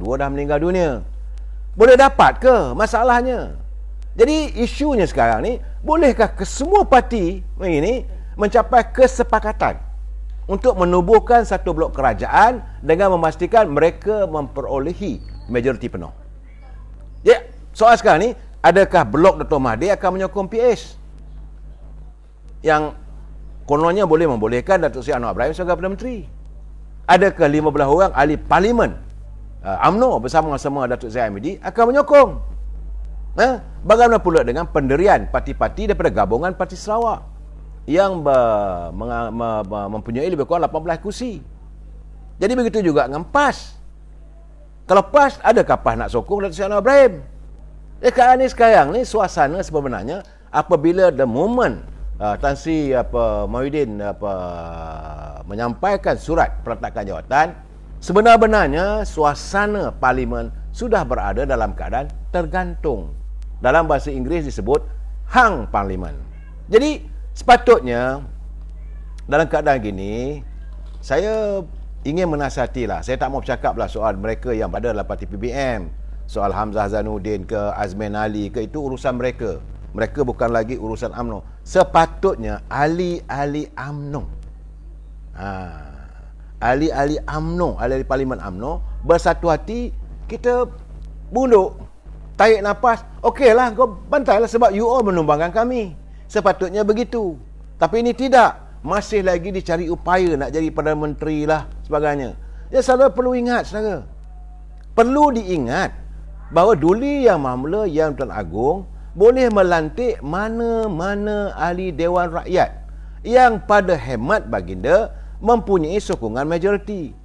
2 dah meninggal dunia. Boleh dapat ke masalahnya? Jadi isunya sekarang ni, bolehkah kesemua parti ini mencapai kesepakatan untuk menubuhkan satu blok kerajaan dengan memastikan mereka memperolehi majoriti penuh? Ya, soal sekarang ni, adakah blok Dr. Mahathir akan menyokong PS yang kononnya boleh membolehkan Datuk Seri Anwar Ibrahim sebagai Perdana Menteri? Adakah 15 orang ahli parlimen UMNO bersama-sama Datuk Zahid Hamidi akan menyokong? Bagaimana pula dengan pendirian parti-parti daripada gabungan Parti Sarawak yang mempunyai lebih kurang 18 kursi? Jadi begitu juga dengan PAS. Kalau PAS, adakah PAS nak sokong Datuk Seri Anwar Ibrahim? Sekarang ni suasana sebenarnya apabila the moment Tan Sri Mahyudin menyampaikan surat peletakan jawatan, sebenar-benarnya suasana parlimen sudah berada dalam keadaan tergantung. Dalam bahasa Inggeris disebut hang parlimen. Jadi sepatutnya dalam keadaan gini, saya ingin menasihatilah. Saya tak mau bercakaplah soal mereka yang berada dalam parti PBM, soal Hamzah Zainuddin ke Azmin Ali ke, itu urusan mereka. Mereka bukan lagi urusan UMNO. Sepatutnya ahli-ahli UMNO, ahli-ahli UMNO, ahli-ahli parlimen UMNO bersatu hati. Kita bunduk, tarik nafas, okeylah, kau bantailah sebab you all menumbangkan kami. Sepatutnya begitu. Tapi ini tidak. Masih lagi dicari upaya nak jadi Perdana Menteri lah sebagainya. Ya, saudara perlu ingat, saudara. Perlu diingat bahawa Duli Yang Maha Yang Tuan Agong boleh melantik mana-mana ahli Dewan Rakyat yang pada hemat baginda mempunyai sokongan majoriti.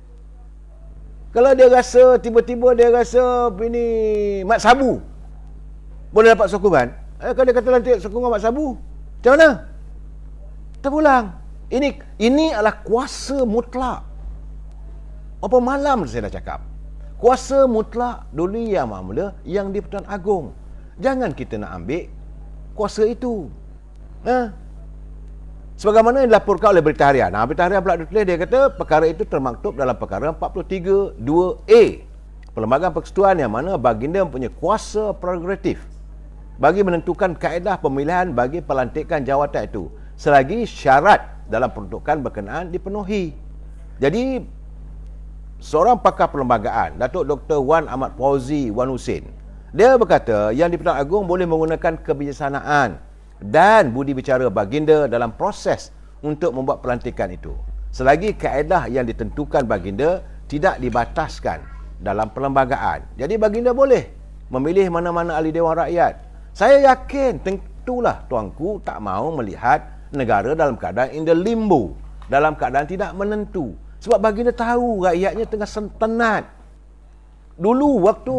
Kalau dia rasa, tiba-tiba dia rasa ini Mat Sabu boleh dapat sokongan, kalau dia kata lantik sokongan Mat Sabu, macam mana? Terpulang. Ini adalah kuasa mutlak. Apa malam saya dah cakap, kuasa mutlak Duli Yang Maha Yang di Pertuan Agong. Jangan kita nak ambil kuasa itu. Sebagaimana yang dilaporkan oleh Berita Harian. Berita Harian pula ditulis, dia kata perkara itu termaktub dalam perkara 43(2)A, Perlembagaan Persekutuan, yang mana baginda mempunyai kuasa prerogatif bagi menentukan kaedah pemilihan bagi pelantikan jawatan itu selagi syarat dalam peruntukan berkenaan dipenuhi. Jadi seorang pakar perlembagaan, Datuk Dr. Wan Ahmad Fauzi Wan Husin, dia berkata yang di Pertuan Agong boleh menggunakan kebijaksanaan dan budi bicara baginda dalam proses untuk membuat pelantikan itu, selagi kaedah yang ditentukan baginda tidak dibataskan dalam perlembagaan. Jadi baginda boleh memilih mana-mana ahli Dewan Rakyat. Saya yakin tentulah tuanku tak mahu melihat negara dalam keadaan in the limbo, dalam keadaan tidak menentu. Sebab baginda tahu rakyatnya tengah tenat. Dulu waktu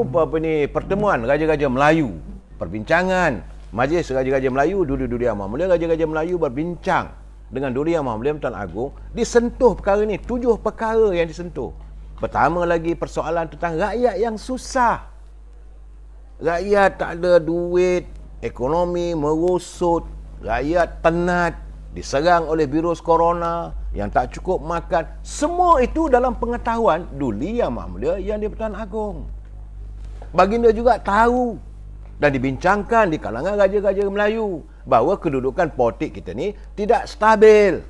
pertemuan Raja-Raja Melayu, perbincangan Majlis Raja-Raja Melayu, Duli Yang Maha Mulia Raja-Raja Melayu berbincang dengan Duli Yang Maha Mulia Tuan Agong, disentuh perkara ni, 7 perkara yang disentuh. Pertama lagi persoalan tentang rakyat yang susah. Rakyat tak ada duit, ekonomi merosot, rakyat tenat, diserang oleh virus corona, yang tak cukup makan. Semua itu dalam pengetahuan Duli Yang Maha Mulia Yang di-Pertuan Agong. Baginda juga tahu dan dibincangkan di kalangan Raja-Raja Melayu bahawa kedudukan politik kita ni tidak stabil.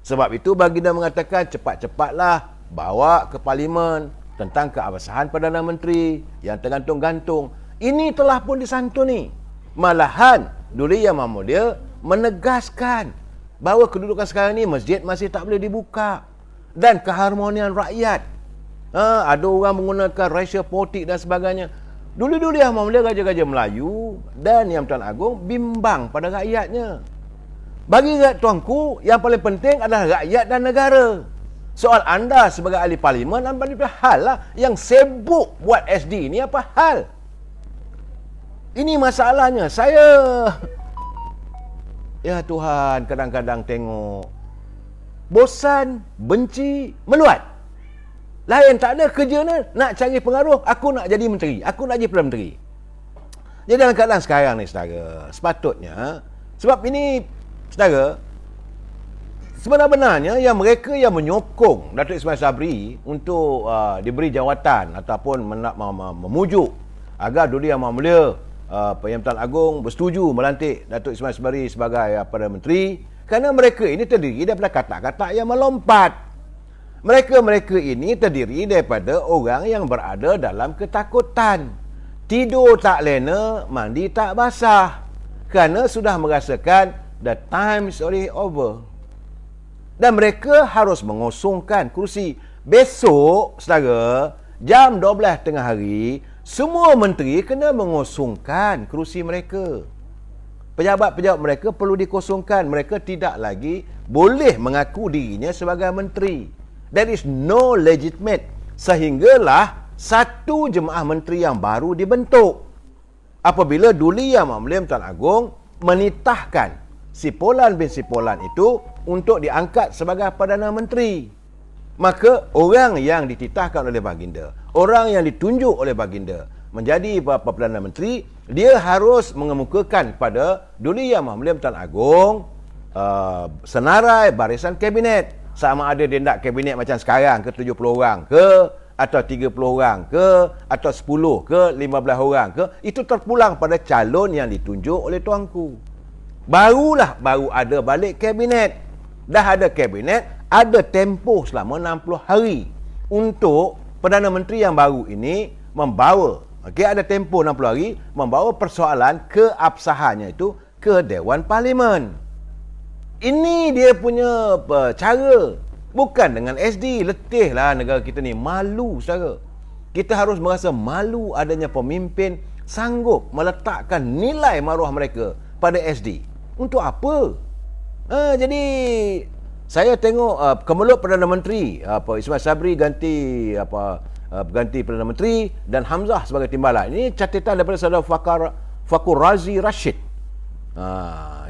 Sebab itu baginda mengatakan cepat-cepatlah bawa ke Parlimen tentang keabsahan Perdana Menteri yang tergantung-gantung. Ini telah pun disantuni. Malahan Duli Yang Maha Mulia menegaskan bahawa kedudukan sekarang ni masjid masih tak boleh dibuka dan keharmonian rakyat. Ada orang menggunakan racial politik dan sebagainya. Dulu-dulu Yang Maha Mulia Raja-Raja Melayu dan Yang Pertuan Agong bimbang pada rakyatnya. Bagi rakyat tuanku, yang paling penting adalah rakyat dan negara. Soal anda sebagai ahli parlimen, anda hal lah yang sibuk buat SD ni apa hal? Ini masalahnya. Ya Tuhan, kadang-kadang tengok bosan, benci, meluat. Lain tak ada kerja ni, nak cari pengaruh, aku nak jadi menteri, aku nak jadi Perdana Menteri. Jadi dalam keadaan sekarang ni saudara, sepatutnya, sebab ini saudara, sebenarnya yang mereka yang menyokong Datuk Ismail Sabri untuk diberi jawatan ataupun memujuk agar Duli Yang Maha Mulia Yang Pertuan Agong bersetuju melantik Datuk Ismail Sabri sebagai Perdana Menteri, kerana mereka ini terdiri daripada kata-kata yang melompat. Mereka ini terdiri daripada orang yang berada dalam ketakutan. Tidur tak lena, mandi tak basah, kerana sudah merasakan the time is already over. Dan mereka harus mengosongkan kursi. Besok, saudara, jam 12 tengah hari, semua menteri kena mengosongkan kerusi mereka. Pejabat-pejabat mereka perlu dikosongkan. Mereka tidak lagi boleh mengaku dirinya sebagai menteri. There is no legitimate. Sehinggalah satu jemaah menteri yang baru dibentuk. Apabila Duli Yang Maha Mulia Tuan Agong menitahkan Sipolan bin Sipolan itu untuk diangkat sebagai Perdana Menteri, maka orang yang dititahkan oleh baginda, orang yang ditunjuk oleh baginda menjadi Perdana Menteri, dia harus mengemukakan pada Duli Yang Maha Mulia Tuan Agong senarai barisan kabinet. Sama ada dia nak kabinet macam sekarang ke 70 orang ke, atau 30 orang ke, atau 10 ke, 15 orang ke, itu terpulang pada calon yang ditunjuk oleh tuanku. Baru ada balik kabinet. Dah ada kabinet, ada tempoh selama 60 hari untuk Perdana Menteri yang baru ini membawa, ada tempoh 60 hari membawa persoalan keabsahannya itu ke Dewan Parlimen. Ini dia punya cara. Bukan dengan SD. Letihlah negara kita ni. Malu, saudara. Kita harus merasa malu adanya pemimpin sanggup meletakkan nilai maruah mereka pada SD. Untuk apa? Jadi saya tengok kemelut Perdana Menteri Ismail Sabri ganti Perdana Menteri dan Hamzah sebagai timbalan. Ini catatan daripada saudara Fakur Razi Rashid.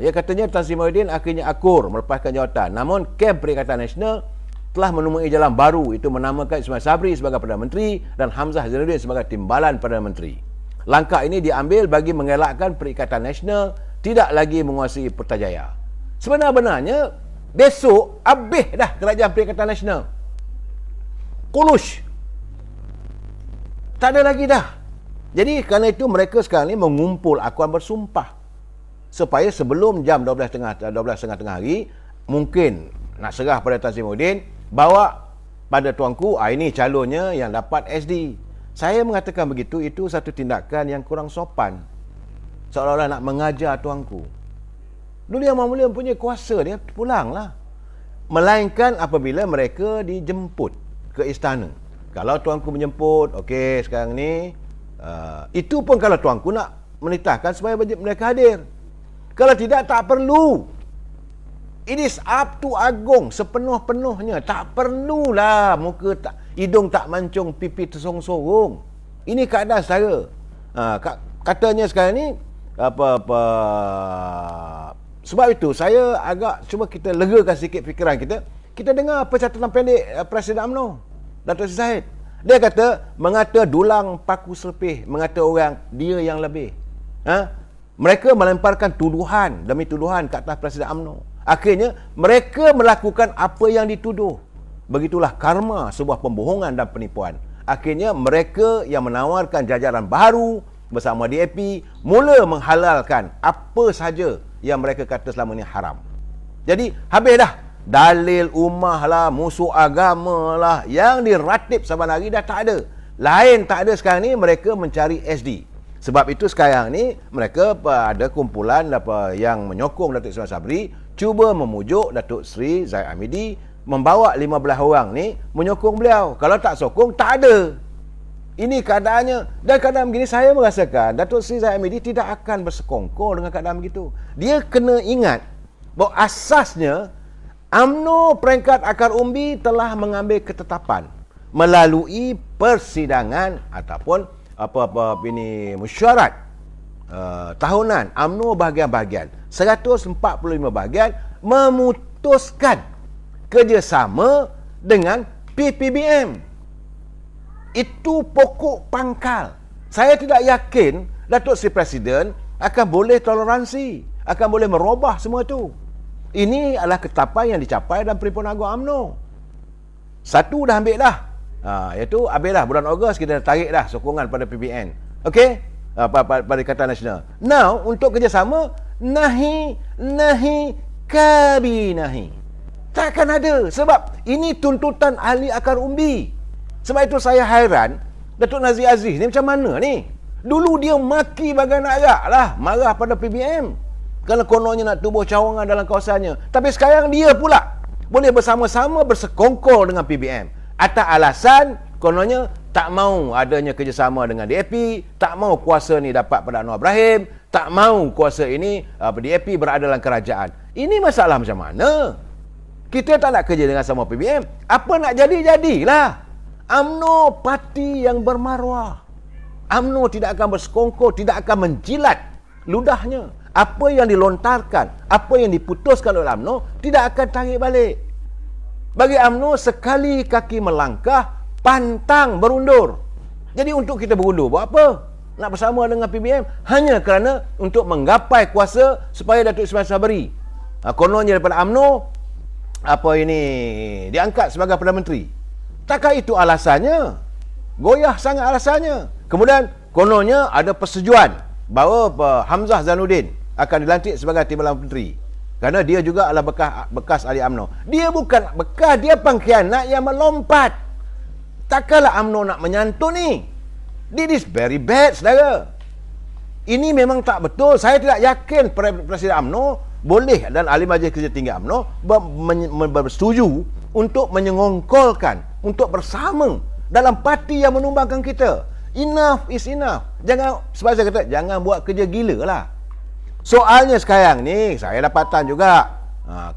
Dia katanya Tan Sri Muhyiddin akhirnya akur melepaskan jawatan. Namun Kem Perikatan Nasional telah menemui jalan baru, itu menamakan Ismail Sabri sebagai Perdana Menteri dan Hamzah Zainuddin sebagai timbalan Perdana Menteri. Langkah ini diambil bagi mengelakkan Perikatan Nasional tidak lagi menguasai Putrajaya. Sebenarnya besok habis dah kerajaan Perikatan Nasional. Kulush. Tak ada lagi dah. Jadi kerana itu mereka sekarang ni mengumpul akuan bersumpah supaya sebelum jam 12.30 hari mungkin nak serah pada Tan Sri Muhyiddin, bawa pada tuanku, ini calonnya yang dapat SD. Saya mengatakan begitu, itu satu tindakan yang kurang sopan, seolah-olah nak mengajar tuanku. Dulu Yang Maha Mulia punya kuasa, dia pulanglah. Melainkan apabila mereka dijemput ke istana. Kalau tuanku menjemput, okey sekarang ni itu pun kalau tuanku nak menitahkan supaya mereka hadir. Kalau tidak, tak perlu. It is up to Agong sepenuh-penuhnya. Tak perlulah muka tak, hidung tak mancung, pipi tersong-sorong. Ini keadaan saya. Katanya sekarang ni apa sebab itu saya agak cuba kita legakan sikit fikiran kita. Kita dengar percakapan pendek Presiden UMNO Datuk Seri Zahid. Dia kata mengata dulang paku serpih, mengata orang dia yang lebih. Mereka melemparkan tuduhan demi tuduhan ke atas Presiden UMNO. Akhirnya mereka melakukan apa yang dituduh. Begitulah karma sebuah pembohongan dan penipuan. Akhirnya mereka yang menawarkan jajaran baru bersama DAP mula menghalalkan apa saja yang mereka kata selama ini haram. Jadi habis dah. Dalil ummah lah, musuh agama lah, yang diratib saban hari dah tak ada. Lain tak ada sekarang ni, mereka mencari SD. Sebab itu sekarang ni mereka ada kumpulan yang menyokong Datuk Seri Sabri, cuba memujuk Datuk Seri Zahid Hamidi membawa 15 orang ni menyokong beliau. Kalau tak sokong, tak ada. Ini keadaannya. Dan keadaan begini saya merasakan Datuk Seri Zahid Hamidi tidak akan bersekongkol dengan keadaan begitu. Dia kena ingat bahawa asasnya UMNO peringkat akar umbi telah mengambil ketetapan melalui persidangan ataupun ini mesyuarat tahunan UMNO bahagian-bahagian 145 bahagian memutuskan kerjasama dengan PPBM. Itu pokok pangkal. Saya tidak yakin Datuk Seri Presiden akan boleh toleransi, akan boleh merubah semua itu. Ini adalah ketetapan yang dicapai dalam Perhimpunan Agung UMNO. Satu dah ambil dah. Iaitu habis dah bulan Ogos kita tarik dah sokongan pada PBN. Okey? Pada Ikatan Nasional. Now untuk kerjasama nahi kabinahi. Takkan ada sebab ini tuntutan ahli akar umbi. Sebab itu saya hairan Datuk Nazir Aziz ni macam mana ni? Dulu dia maki bagai nak agak lah, marah pada PBM. Kerana kononnya nak tubuh cawangan dalam kawasannya. Tapi sekarang dia pula boleh bersama-sama bersekongkol dengan PBM. Atas alasan kononnya tak mau adanya kerjasama dengan DAP, tak mau kuasa ni dapat pada Anwar Ibrahim, tak mau kuasa ini DAP berada dalam kerajaan. Ini masalah macam mana? Kita tak nak kerja dengan sama PBM. Apa nak jadi, jadilah. UMNO parti yang bermaruah. UMNO tidak akan bersekongkol, tidak akan menjilat ludahnya. Apa yang dilontarkan, apa yang diputuskan oleh UMNO tidak akan tarik balik. Bagi UMNO, sekali kaki melangkah, pantang berundur. Jadi untuk kita berundur, buat apa? Nak bersama dengan PBM hanya kerana untuk menggapai kuasa supaya Datuk Ismail Sabri kononnya daripada UMNO diangkat sebagai Perdana Menteri. Takkah itu alasannya? Goyah sangat alasannya. Kemudian kononnya ada persetujuan bahawa Hamzah Zainuddin akan dilantik sebagai Timbalan Menteri. Kerana dia juga adalah bekas ahli UMNO. Dia bukan bekas, dia pengkhianat yang melompat. Takkanlah UMNO nak menyantun ni. This is very bad, saudara. Ini memang tak betul. Saya tidak yakin Presiden UMNO boleh dan ahli Majlis Kerja Tinggi UMNO bersetuju untuk menyengongkolkan, untuk bersama dalam parti yang menumbangkan kita. Enough is enough. Jangan, sebab saya kata, jangan buat kerja gila lah. Soalnya sekarang ni, saya dapatan juga,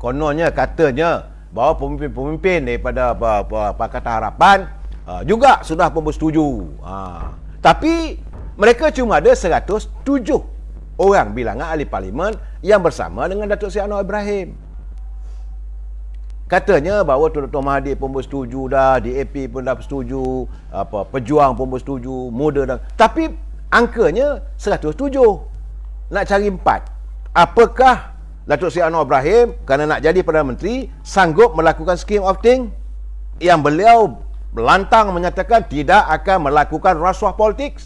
kononnya, katanya, bahawa pemimpin-pemimpin daripada Pakatan Harapan juga sudah pun bersetuju. Tapi, mereka cuma ada 107 orang bilangan ahli parlimen yang bersama dengan Datuk Seri Anwar Ibrahim. Katanya bahawa Dr. Mahathir pun bersetuju dah, DAP pun dah bersetuju, Pejuang pun bersetuju, Muda dah. Tapi angkanya 107. Nak cari 4. Apakah Datuk Seri Anwar Ibrahim kerana nak jadi Perdana Menteri sanggup melakukan scheme of thing yang beliau lantang menyatakan tidak akan melakukan rasuah politik?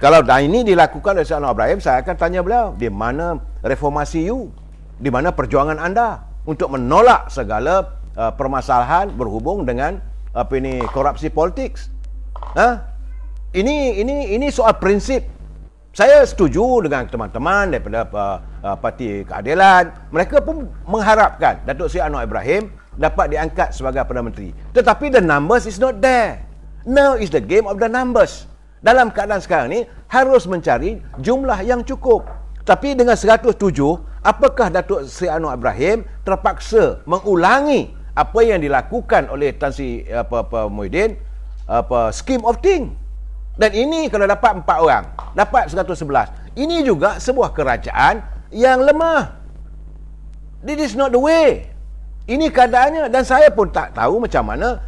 Kalau ini dilakukan oleh Seri Anwar Ibrahim, saya akan tanya beliau, di mana reformasi you? Di mana perjuangan anda untuk menolak segala permasalahan berhubung dengan korupsi politik? Ini soal prinsip. Saya setuju dengan teman-teman daripada Parti Keadilan. Mereka pun mengharapkan Datuk Seri Anwar Ibrahim dapat diangkat sebagai Perdana Menteri. Tetapi the numbers is not there. Now is the game of the numbers. Dalam keadaan sekarang ni harus mencari jumlah yang cukup. Tapi dengan 107, apakah Datuk Seri Anwar Ibrahim terpaksa mengulangi apa yang dilakukan oleh Tan Sri Muhyiddin, scheme of thing? Dan ini kalau dapat 4 orang, dapat 111. Ini juga sebuah kerajaan yang lemah. This is not the way. Ini keadaannya, dan saya pun tak tahu macam mana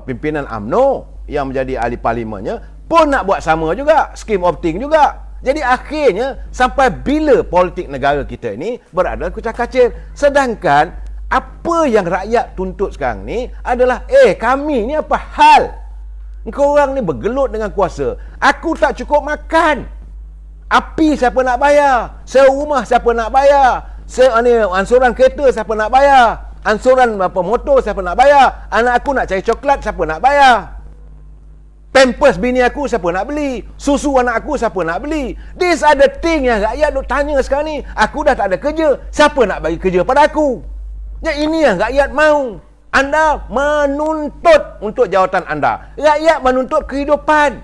pimpinan UMNO yang menjadi ahli parlimennya pun nak buat sama juga, scheme of thing juga. Jadi akhirnya sampai bila politik negara kita ini berada dalam kucak-kacir. Sedangkan apa yang rakyat tuntut sekarang ni adalah kami ni apa hal? Engkau orang ni bergelut dengan kuasa. Aku tak cukup makan. Api siapa nak bayar? Sewa rumah siapa nak bayar? Ansuran kereta siapa nak bayar? Ansuran motor siapa nak bayar? Anak aku nak cari coklat siapa nak bayar? Pampers bini aku siapa nak beli? Susu anak aku siapa nak beli? These are the thing yang rakyat duk tanya sekarang ni. Aku dah tak ada kerja, siapa nak bagi kerja pada aku? Yang ini yang rakyat mahu. Anda menuntut untuk jawatan anda. Rakyat menuntut kehidupan.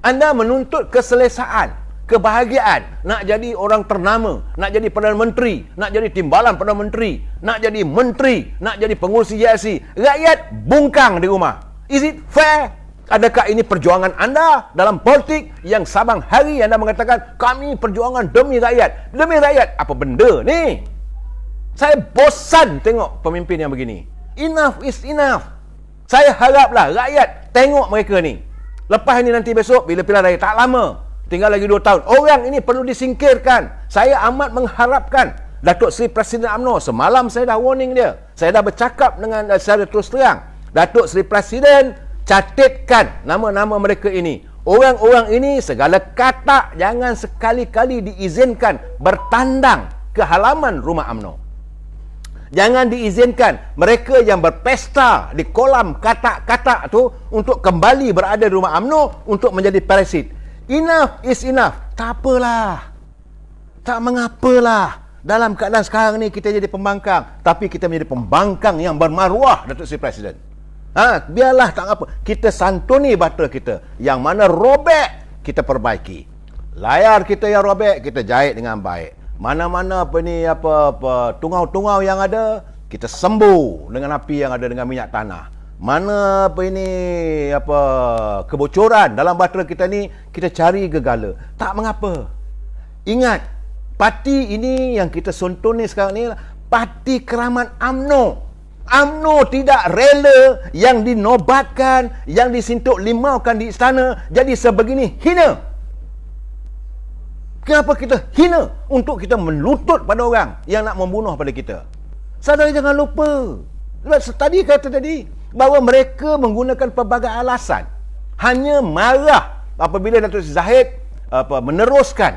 Anda menuntut keselesaan, kebahagiaan. Nak jadi orang ternama, nak jadi Perdana Menteri, nak jadi timbalan Perdana Menteri, nak jadi menteri, nak jadi pengurusi JSC. Rakyat bungkang di rumah. Is it fair? Adakah ini perjuangan anda dalam politik yang sabang hari anda mengatakan kami perjuangan demi rakyat? Demi rakyat apa benda ni? Saya bosan tengok pemimpin yang begini. Enough is enough. Saya haraplah rakyat tengok mereka ni. Lepas ini nanti besok bila pilihan raya tak lama, tinggal lagi 2 tahun, orang ini perlu disingkirkan. Saya amat mengharapkan Datuk Seri Presiden UMNO, semalam saya dah warning dia. Saya dah bercakap dengan secara terus terang. Datuk Seri Presiden, catatkan nama-nama mereka ini. Orang-orang ini segala kata jangan sekali-kali diizinkan bertandang ke halaman rumah UMNO. Jangan diizinkan mereka yang berpesta di kolam kata-kata tu untuk kembali berada di rumah UMNO untuk menjadi parasit. Enough is enough. Tak apalah. Tak mengapalah. Dalam keadaan sekarang ni kita jadi pembangkang, tapi kita menjadi pembangkang yang bermaruah, Datuk Seri Presiden. Biarlah tak apa. Kita santuni bahtera kita. Yang mana robek, kita perbaiki. Layar kita yang robek, kita jahit dengan baik. Mana-mana tungau-tungau yang ada, kita sembuh dengan api yang ada dengan minyak tanah. Mana kebocoran dalam bahtera kita ni, kita cari gegala. Tak mengapa. Ingat, parti ini yang kita sontoni sekarang ni, Parti Keramat UMNO. UMNO tidak rela yang dinobatkan, yang disintuk limaukan di istana jadi sebegini hina. Kenapa kita hina untuk kita melutut pada orang yang nak membunuh pada kita? Saudara jangan lupa. Tadi kata bahawa mereka menggunakan pelbagai alasan. Hanya marah apabila Datuk Seri Zahid meneruskan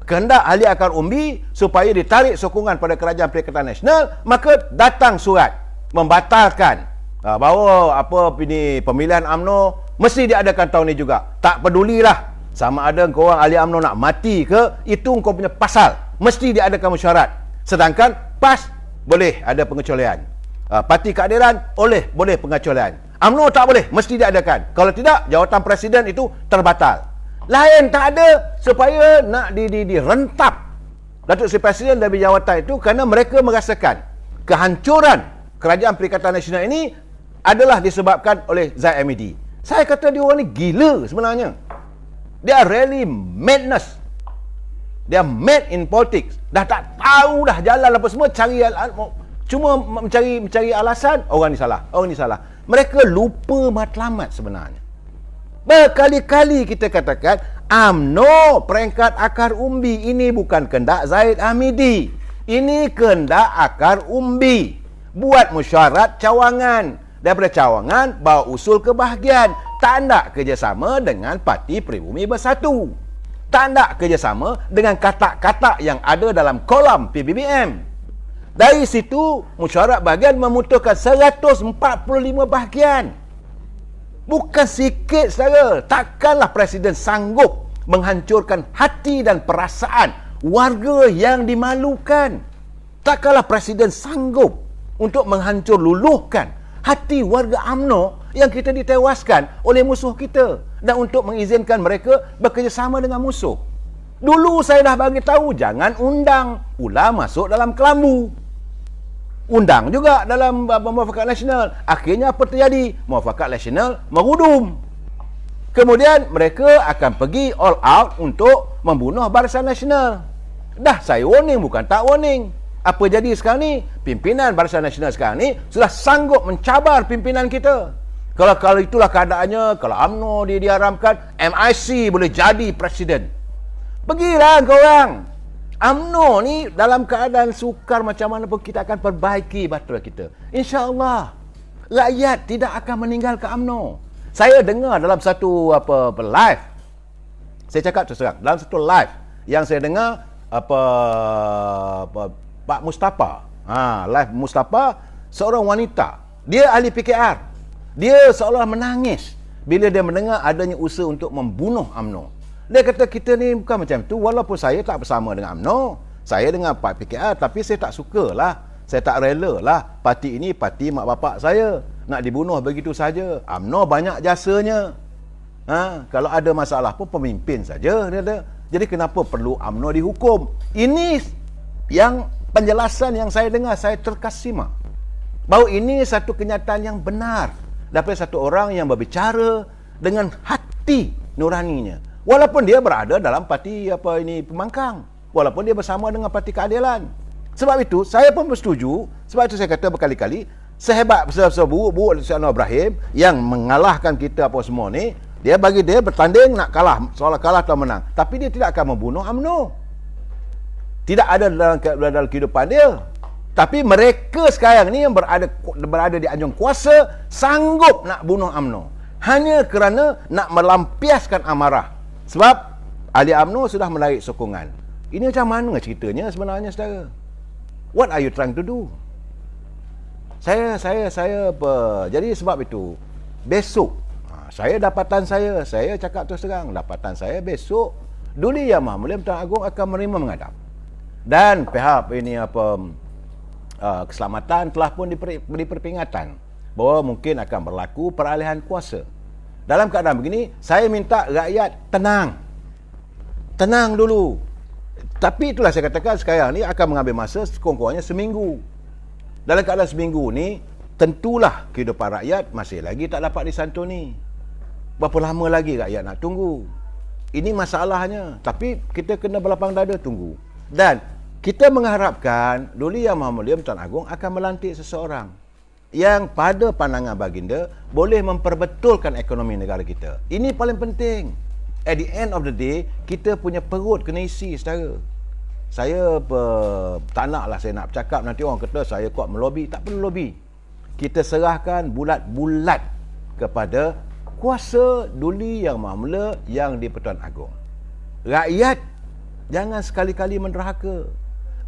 kehendak ahli akar umbi supaya ditarik sokongan pada Kerajaan Perikatan Nasional, maka datang surat membatalkan bahawa pemilihan UMNO mesti diadakan tahun ini juga. Tak pedulilah sama ada kau orang ahli UMNO nak mati ke, itu kau punya pasal. Mesti diadakan mesyuarat. Sedangkan PAS boleh ada pengecualian. Parti Keadilan boleh pengecualian. UMNO tak boleh, mesti diadakan. Kalau tidak, jawatan presiden itu terbatal. Lain tak ada supaya nak direntap Datuk Seri Presiden dari jawatan itu kerana mereka merasakan kehancuran Kerajaan Perikatan Nasional ini adalah disebabkan oleh Zahid Hamidi. Saya kata dia orang ni gila sebenarnya. They are really madness. They are mad in politics. Dah tak tahu dah jalan apa semua, cuma mencari alasan orang ni salah. Mereka lupa matlamat sebenarnya. Berkali-kali kita katakan UMNO peringkat akar umbi ini bukan kehendak Zahid Hamidi. Ini kehendak akar umbi. Buat mesyuarat cawangan. Daripada cawangan bawa usul kebahagiaan. Tak nak kerjasama dengan Parti Pribumi Bersatu. Tak nak kerjasama dengan kata-kata yang ada dalam kolam PBBM. Dari situ mesyuarat bahagian memutuskan 145 bahagian. Bukan sikit saudara. Takkanlah Presiden sanggup menghancurkan hati dan perasaan warga yang dimalukan. Takkanlah Presiden sanggup untuk menghancur luluhkan hati warga UMNO yang kita ditewaskan oleh musuh kita, dan untuk mengizinkan mereka bekerjasama dengan musuh. Dulu saya dah bagi tahu jangan undang ular masuk dalam kelambu. Undang juga dalam Muafakat Nasional. Akhirnya apa terjadi? Muafakat Nasional merudum. Kemudian mereka akan pergi all out untuk membunuh Barisan Nasional. Dah saya warning, bukan tak warning. Apa jadi sekarang ni? Pimpinan Barisan Nasional sekarang ni sudah sanggup mencabar pimpinan kita. Kalau itulah keadaannya, kalau UMNO diharamkan, MIC boleh jadi presiden. Pergilah korang. UMNO ni dalam keadaan sukar macam mana pun kita akan perbaiki bahtera kita. InsyaAllah. Rakyat tidak akan meninggalkan UMNO. Saya dengar dalam satu live. Saya cakap terus terang, dalam satu live yang saya dengar Pak Mustafa. Live Mustafa, seorang wanita. Dia ahli PKR. Dia seolah menangis bila dia mendengar adanya usaha untuk membunuh UMNO. Dia kata kita ni bukan macam tu, walaupun saya tak bersama dengan UMNO, saya dengan Pak PKR, tapi saya tak sukalah, saya tak rela lah parti ini parti mak bapak saya nak dibunuh begitu saja. UMNO banyak jasanya. Kalau ada masalah pun pemimpin saja dia ada. Jadi kenapa perlu UMNO dihukum? Ini yang penjelasan yang saya dengar, saya terkesima bahawa ini satu kenyataan yang benar daripada satu orang yang berbicara dengan hati nuraninya. Walaupun dia berada dalam parti pembangkang, walaupun dia bersama dengan Parti Keadilan. Sebab itu saya pun bersetuju. Sebab itu saya kata berkali-kali, sehebat buruk-buruk Anwar Ibrahim yang mengalahkan kita apa semua ni, dia bagi dia bertanding nak kalah, soal kalah atau menang, tapi dia tidak akan membunuh UMNO. Tidak ada dalam kehidupan dia. Tapi mereka sekarang ni yang berada di anjung kuasa sanggup nak bunuh UMNO hanya kerana nak melampiaskan amarah. Sebab ahli UMNO sudah menarik sokongan. Ini macam mana ceritanya sebenarnya, saudara? What are you trying to do? Jadi sebab itu besok dapatan saya cakap terus terang, dapatan saya besok Duli Yang Maha Mulia Tuan Agong akan menerima menghadap. Dan pihak keselamatan telah pun diberi peringatan bahawa mungkin akan berlaku peralihan kuasa. Dalam keadaan begini, saya minta rakyat tenang dulu. Tapi itulah saya katakan sekarang ni akan mengambil masa sekurang-kurangnya seminggu. Dalam keadaan seminggu ni, tentulah kehidupan rakyat masih lagi tak dapat disantuni. Berapa lama lagi rakyat nak tunggu? Ini masalahnya. Tapi kita kena berlapang dada tunggu. Dan kita mengharapkan Duli Yang Maha Mulia Tuan Agong akan melantik seseorang yang pada pandangan baginda boleh memperbetulkan ekonomi negara kita. Ini paling penting. At the end of the day, kita punya perut kena isi, saudara. Saya tak naklah saya nak bercakap nanti orang kata saya kuat melobi. Tak perlu lobi. Kita serahkan bulat-bulat kepada kuasa Duli Yang Maha Mulia yang di-Pertuan Agong. Rakyat jangan sekali-kali menderhaka.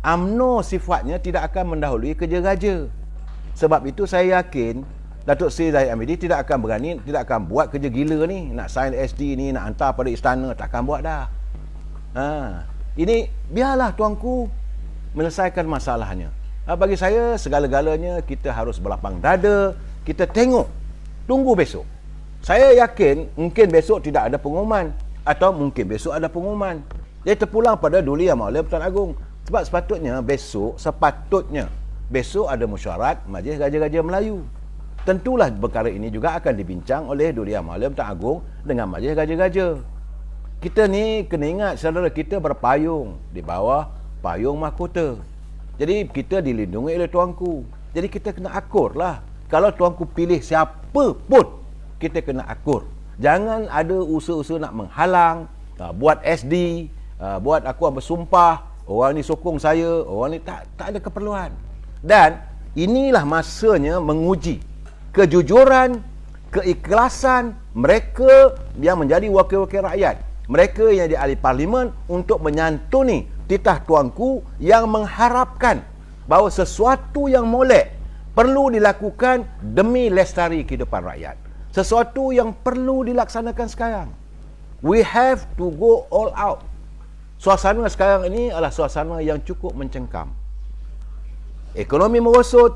UMNO sifatnya tidak akan mendahului kerja raja. Sebab itu saya yakin Datuk Seri Zahid Hamidi tidak akan buat kerja gila ni, nak sign SD ni, nak hantar pada istana, takkan buat dah. Ini biarlah tuanku menyelesaikan masalahnya. Bagi saya segala-galanya kita harus berlapang dada, kita tunggu besok. Saya yakin mungkin besok tidak ada pengumuman, atau mungkin besok ada pengumuman. Jadi terpulang pada Duli Yang Maha Mulia Pertuan Agong. Sebab sepatutnya besok ada mesyuarat Majlis Raja-Raja Melayu. Tentulah perkara ini juga akan dibincang oleh Duli Yang Maha Mulia Pertuan Agong dengan Majlis Raja-Raja. Kita ni kena ingat saudara kita berpayung di bawah payung mahkota. Jadi kita dilindungi oleh tuanku. Jadi kita kena akur lah. Kalau tuanku pilih siapa pun, kita kena akur. Jangan ada usaha-usaha nak menghalang, buat SD, buat aku bersumpah, orang ni sokong saya, orang ni tak ada keperluan. Dan inilah masanya menguji kejujuran, keikhlasan mereka yang menjadi wakil-wakil rakyat, mereka yang di ahli parlimen, untuk menyantuni titah tuanku yang mengharapkan bahawa sesuatu yang molek perlu dilakukan demi lestari kehidupan rakyat. Sesuatu yang perlu dilaksanakan sekarang. We have to go all out. Suasana sekarang ini adalah suasana yang cukup mencengkam. Ekonomi merosot,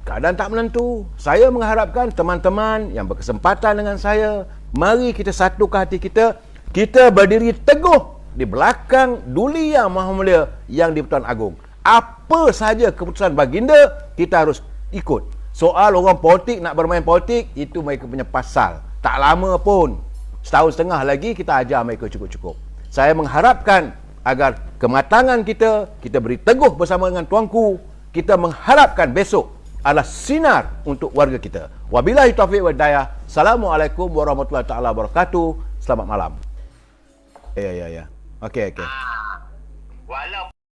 keadaan tak menentu. Saya mengharapkan teman-teman yang berkesempatan dengan saya, mari kita satukan hati kita, kita berdiri teguh di belakang Duli Yang Maha Mulia yang di-Pertuan Agong. Apa sahaja keputusan baginda, kita harus ikut. Soal orang politik nak bermain politik, itu mereka punya pasal. Tak lama pun, setahun setengah lagi kita ajar mereka cukup-cukup. Saya mengharapkan agar kematangan kita beri teguh bersama dengan tuanku. Kita mengharapkan besok adalah sinar untuk warga kita. Wabillahi taufiq wal hidayah. Assalamualaikum warahmatullahi taala wabarakatuh. Selamat malam. Ya. Okey.